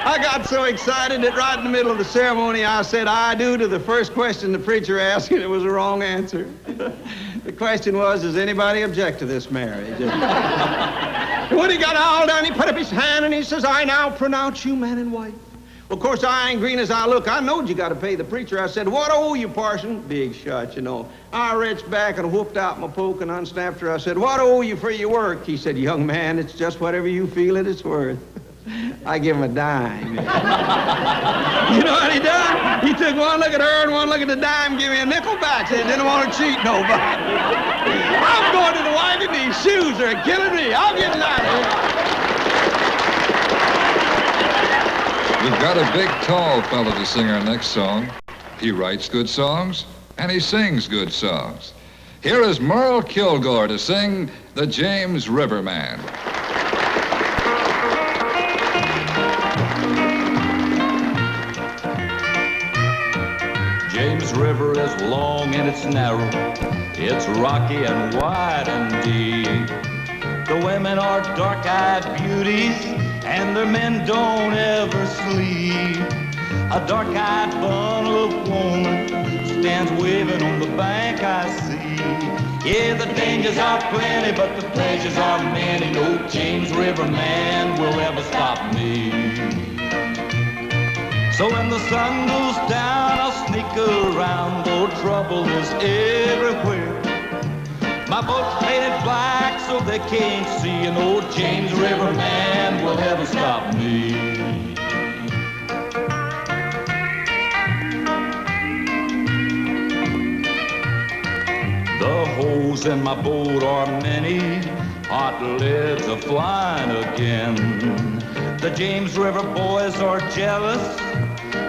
Speaker 19: I got so excited that right in the middle of the ceremony, I said, "I do" to the first question the preacher asked, and it was the wrong answer. The question was, does anybody object to this marriage? When he got all done, he put up his hand and he says, "I now pronounce you man and wife." Well, of course, I ain't green as I look. I knowed you got to pay the preacher. I said, "What owe you, parson?" Big shot, you know. I reached back and whooped out my poke and unsnapped her. I said, "What owe you for your work?" He said, "Young man, it's just whatever you feel it is worth." I give him a dime. You know what he done? He took one look at her and one look at the dime, give me a nickel back. Said, "Didn't want to cheat nobody." I'm going to the wagon. These shoes are killing me. I'm getting out of here.
Speaker 2: We've got a big, tall fellow to sing our next song. He writes good songs, and he sings good songs. Here is Merle Kilgore to sing The James River Man.
Speaker 3: James River is long and it's narrow. It's rocky and wide and deep. The women are dark-eyed beauties, and their men don't ever sleep. A dark-eyed bundle of woman stands waving on the bank, I see. Yeah, the dangers are plenty, but the pleasures are many. No James River man will ever stop me. So when the sun goes down, I'll sneak around, though trouble is everywhere. My boat's painted black so they can't see, and old James River man will ever stop me. The holes in my boat are many, hot leads are flying again. The James River boys are jealous,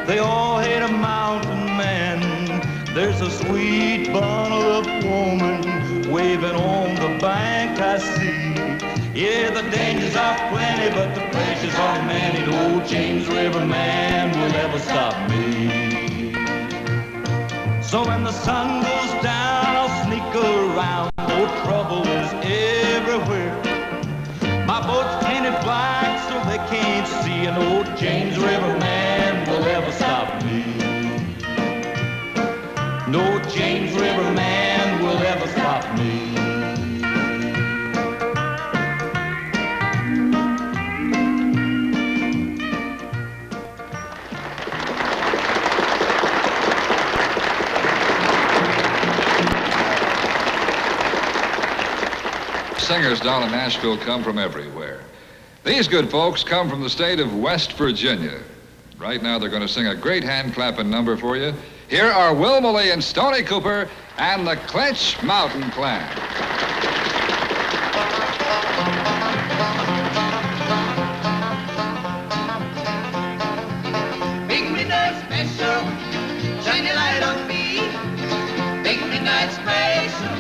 Speaker 3: they all hate a mountain man. There's a sweet bundle of woman waving on the bank, I see. Yeah, the dangers are plenty, but the pleasures are many. No James River man will ever stop me. So when the sun goes down, I'll sneak around. No trouble is everywhere. My boat's painted black so they can't see, and old James River man will ever stop me. No James River man will ever stop me.
Speaker 2: Singers down in Nashville come from everywhere. These good folks come from the state of West Virginia. Right now they're going to sing a great hand-clapping number for you. Here are Wilma Lee and Stoney Cooper and the Clench Mountain Clan.
Speaker 20: Big midnight special, shine your light on me. Big midnight special,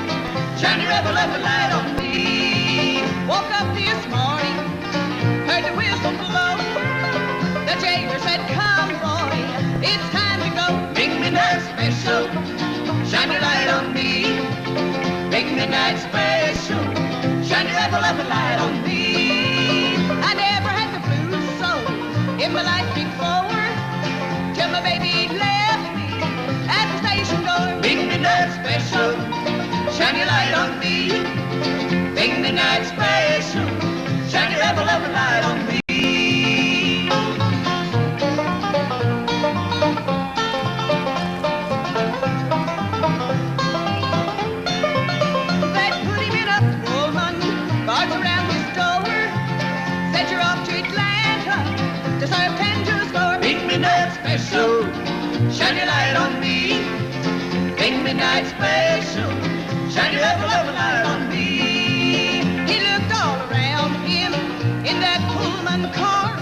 Speaker 20: shine your ever light on me. Woke up this morning, heard the whistle blow. The jailer said, "Come, boy, it's time to go." Big midnight special, shine your light on me. Big midnight special, shine your ever light on me. I never had the blues so in my life before, till my baby left me at the station door. Big midnight special, shine your light on me. Big midnight special, shine your ever light on me. They put him in a Pullman, guards around his door, said you're off to Atlanta to serve 10 Jews for. Big midnight special, shine your light on me. Big midnight special, shine your ever light on me. He looked all around him in that Pullman car,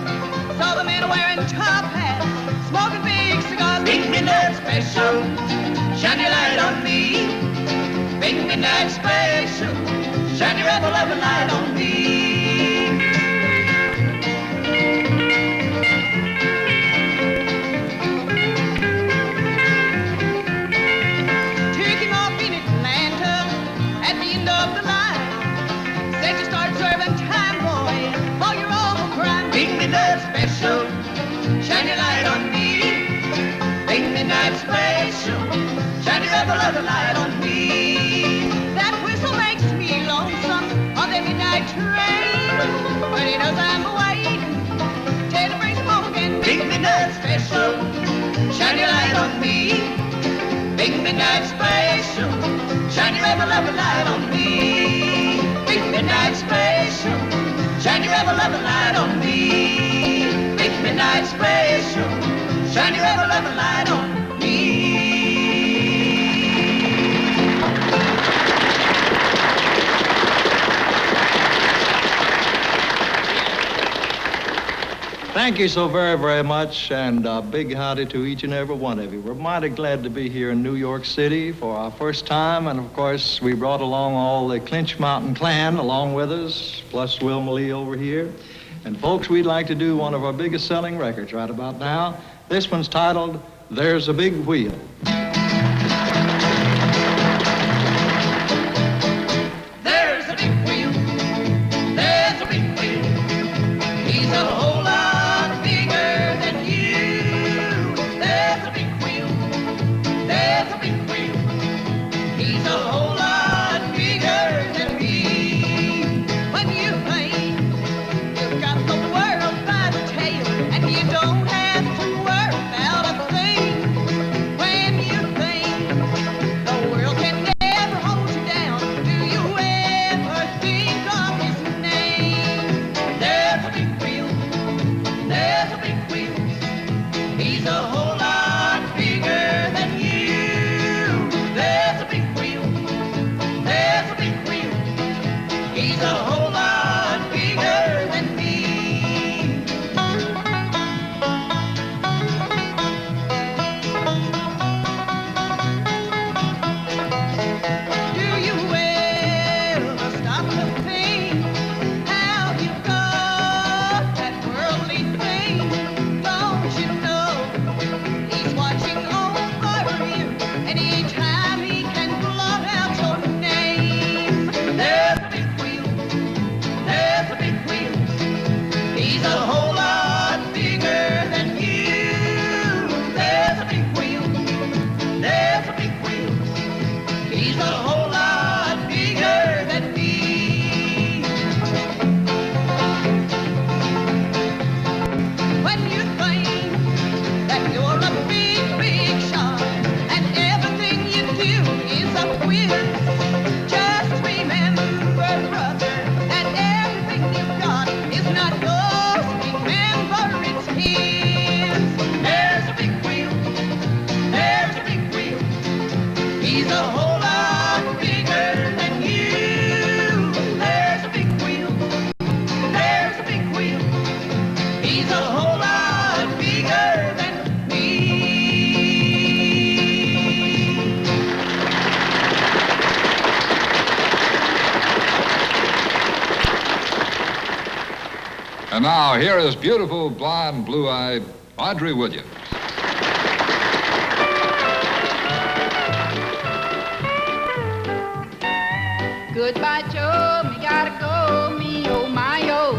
Speaker 20: saw the men wearing top hats, smoking big cigars. Big midnight special. special. Shine your light on me. Big midnight special. Shine your ever-loving light on me. Took him off in Atlanta at the end of the line. Said you start serving time, boy, for your awful crime. Big midnight special. Shine your light on me. Big midnight special. Shine your ever-loving light on me. That whistle makes me lonesome on the midnight train. But he knows I'm waiting till it brings him home again. Big midnight special. Shine your light on me. Big midnight special. Shine your ever-loving light on me. Big midnight special. Shine your ever-loving light on me. Big midnight special. Shine your ever-loving light on me.
Speaker 21: Thank you so very, very much, and a big howdy to each and every one of you. We're mighty glad to be here in New York City for our first time, and of course, we brought along all the Clinch Mountain Clan along with us, plus Wilma Lee over here. And folks, we'd like to do one of our biggest selling records right about now. This one's titled, There's a Big Wheel.
Speaker 20: There's a big wheel. There's a big wheel. He's a whole lot bigger than you. There's a big wheel. There's a big wheel. He's a whole lot bigger than me. When you think you've got the world by the tail and you don't have to worry about a thing. When you think the world can never hold you down, do you ever think of his name? There's a big wheel. There's a big wheel. He's a whole lot bigger than you. There's a big wheel. There's a big wheel. He's a whole lot bigger than me. Do you ever stop to think how you got that worldly thing? Don't you know he's watching over you anytime he can blot out your name? There's a big wheel. There's a big wheel. He's a whole lot bigger than you. There's a big wheel. There's a big wheel. He's a whole lot bigger than me. When you think that you're a big, big shot and everything you do is a whiz, just remember, brother, that everything you've got is not yours. Remember, it's his. There's a big wheel. There's a big wheel. He's a whole lot bigger than you. There's a big wheel. There's a big wheel. He's a whole lot bigger than me.
Speaker 2: And now, here is beautiful, blonde, blue-eyed Audrey Williams.
Speaker 22: Goodbye, Joe. Me gotta go. Me oh my oh.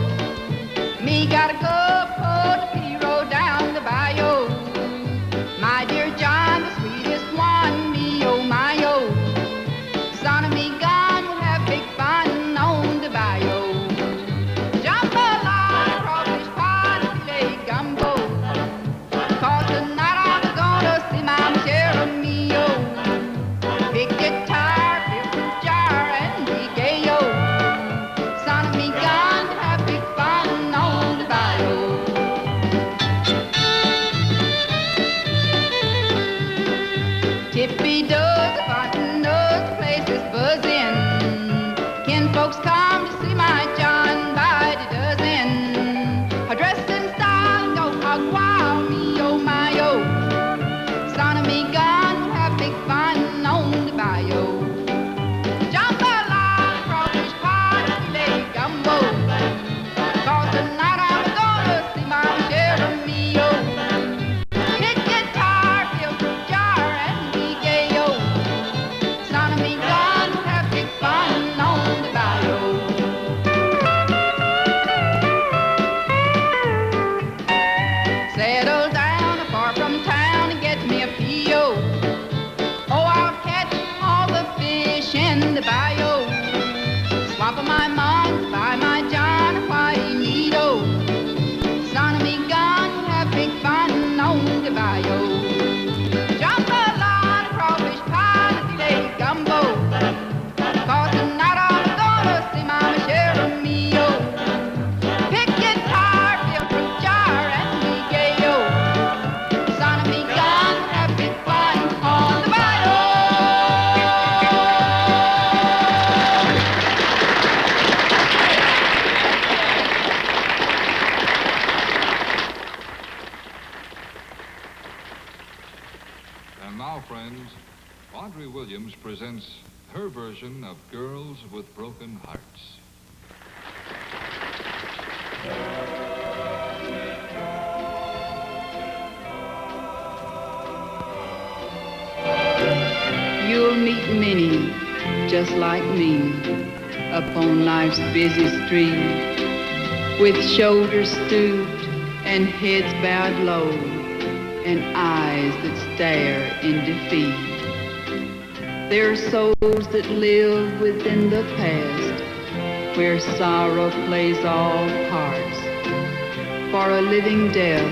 Speaker 22: Me gotta go. Pull the hero down the bayou. My dear John, the sweetest one. Me oh my oh. Son of me gone, we'll have big fun on the bayou. Jump along, crawfish pond, filet gumbo. 'Cause tonight I'm gonna see my share of me oh. Big guitar, big fruit jar, and big ayo. Son of me gone to have big fun on the bayou. Tippy does, the button knows the place is buzzing. Kin folks come to see my John by the dozen. I dress in style and go hog wild, me oh my oh. Son of me gone. of my mom, buy my John what he need, oh. Son of me gun, have big fun on the bayou. Jump a lot of crawfish pie, lady gumbo. Cause tonight I'm gonna see Mama share of me, oh. Pick guitar, fill fruit jar, and be gay, oh. Son of me gun, have big fun on the bayou.
Speaker 2: And now, friends, Audrey Williams presents her version of Girls with Broken Hearts.
Speaker 22: You'll meet many just like me upon life's busy street, with shoulders stooped and heads bowed low and eyes that stare in defeat. There are souls that live within the past, where sorrow plays all parts. For a living death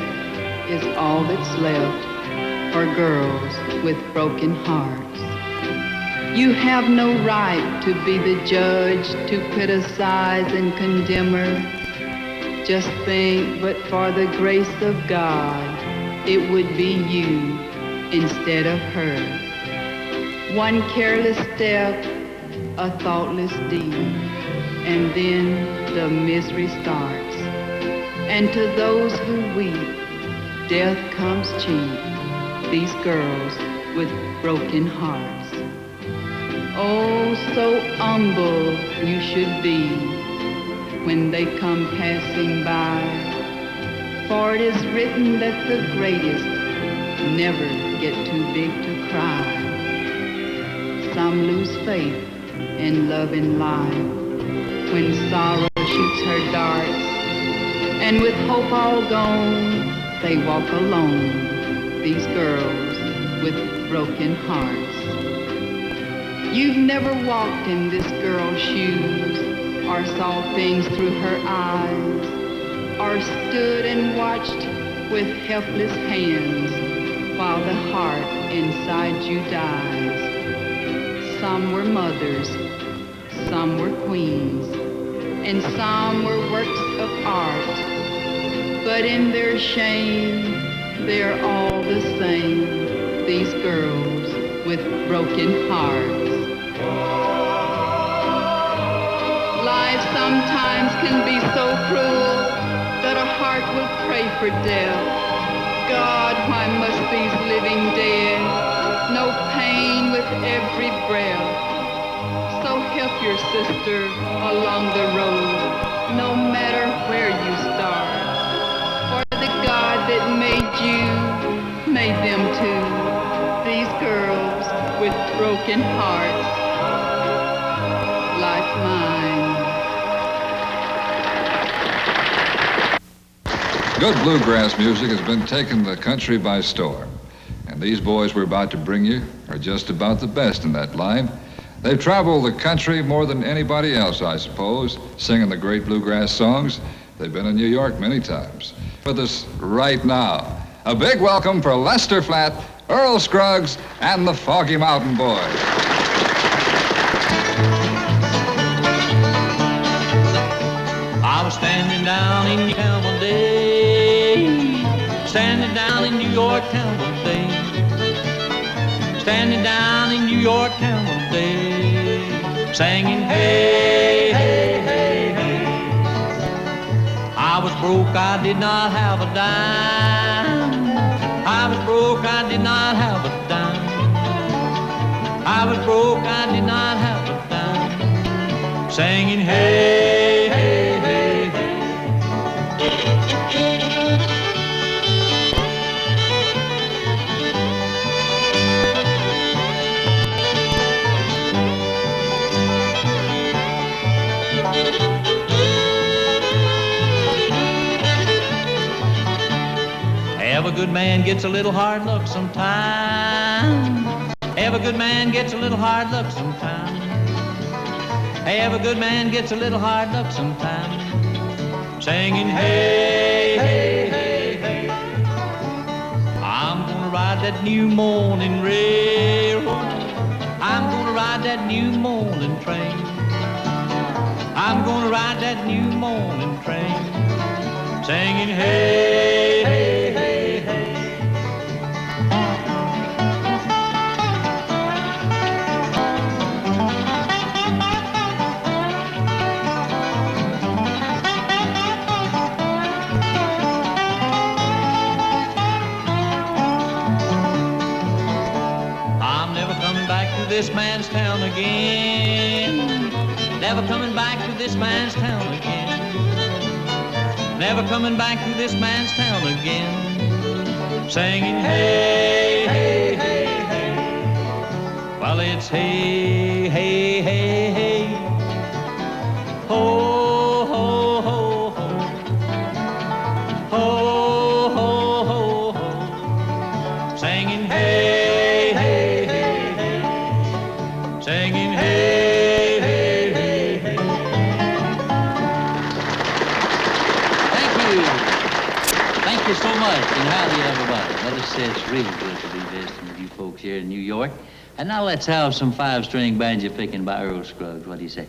Speaker 22: is all that's left for girls with broken hearts. You have no right to be the judge, to criticize and condemn her. Just think, but for the grace of God, it would be you instead of her. One careless step, a thoughtless deed, and then the misery starts. And to those who weep, death comes cheap, these girls with broken hearts. Oh, so humble you should be when they come passing by, for it is written that the greatest never get too big to cry. Some lose faith in love and life when sorrow shoots her darts, and with hope all gone, they walk alone, these girls with broken hearts. You've never walked in this girl's shoes, or saw things through her eyes, or stood and watched with helpless hands while the heart inside you dies. Some were mothers, some were queens, and some were works of art. But in their shame, they're all the same, these girls with broken hearts. Life sometimes can be so cruel that a heart will pray for death. God, why must these living dead know pain with every breath? So help your sister along the road, no matter where you start. For the God that made you, made them too, these girls with broken hearts, like mine.
Speaker 2: Good bluegrass music has been taking the country by storm. And these boys we're about to bring you are just about the best in that line. They've traveled the country more than anybody else, I suppose, singing the great bluegrass songs. They've been in New York many times. With us right now, a big welcome for Lester Flatt, Earl Scruggs, and the Foggy Mountain Boys.
Speaker 3: I was standing down in town one day, standing down in New York town one day, standing down in New York town one day, singing hey, hey, hey, hey. I was broke, I did not have a dime. I was broke, I did not have a dime. I was broke, I did not have a dime, singing hey, hey, hey, hey. Every good man gets a little hard luck sometime. Every good man gets a little hard luck sometime. Hey, every good man gets a little hard luck sometimes. Singing, hey, hey, hey, hey. I'm gonna ride that new morning railroad. I'm gonna ride that new morning train. I'm gonna ride that new morning train. Singing, hey, hey, hey, hey. This man's town again. Never coming back to this man's town again. Never coming back to this man's town again. Singing, hey, hey, hey, hey. Well, it's hey, hey, hey, hey. Ho, ho, ho, ho. Ho, ho, ho, ho. Singing, hey, hey, hey. Singing, hey, hey, hey, hey.
Speaker 1: Thank you. Thank you so much, and howdy, everybody. Let us say it's really good to be visiting with you folks here in New York. And now let's have some five-string banjo picking by Earl Scruggs. What do you say?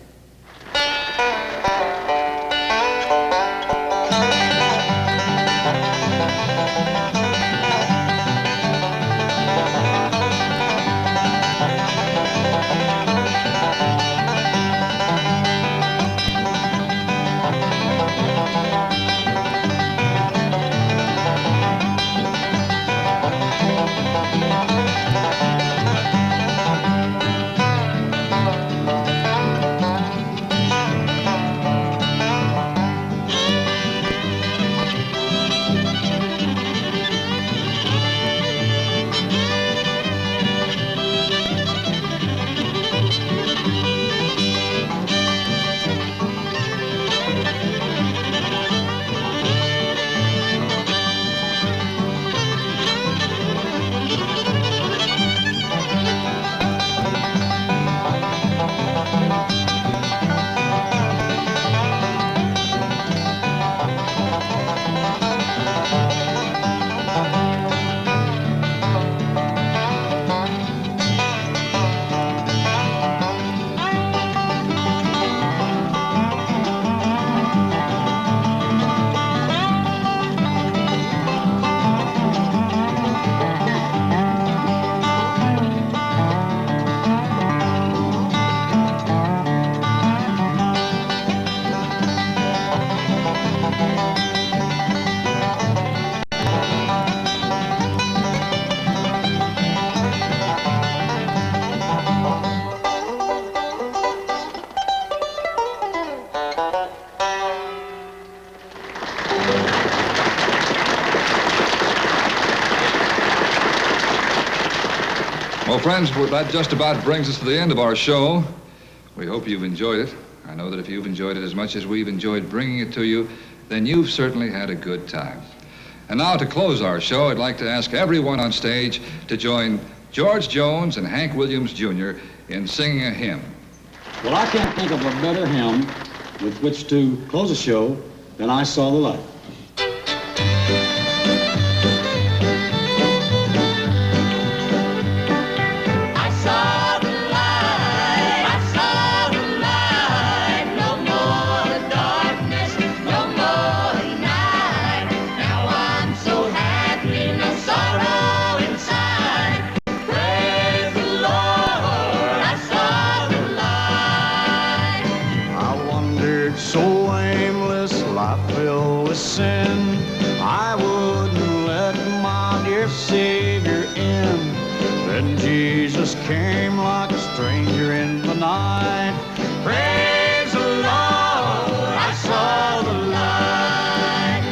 Speaker 2: Well, friends, that just about brings us to the end of our show. We hope you've enjoyed it. I know that if you've enjoyed it as much as we've enjoyed bringing it to you, then you've certainly had a good time. And now, to close our show, I'd like to ask everyone on stage to join George Jones and Hank Williams, Jr. in singing a hymn.
Speaker 10: Well, I can't think of a better hymn with which to close a show than I Saw the Light.
Speaker 9: Sin, I wouldn't let my dear Savior in. Then Jesus came like a stranger in the night. Praise the Lord, I saw the light.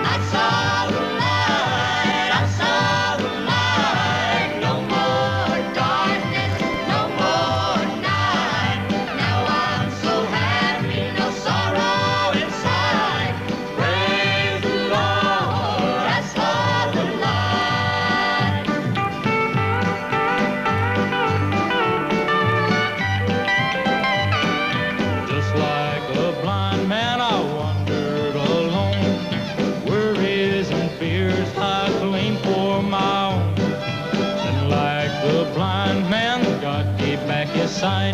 Speaker 9: I saw the light, I saw the light. No more darkness, no more night. Now I'm so happy, no sorrow inside. Praise the Lord, I saw the light.
Speaker 3: man, God gave back his sight.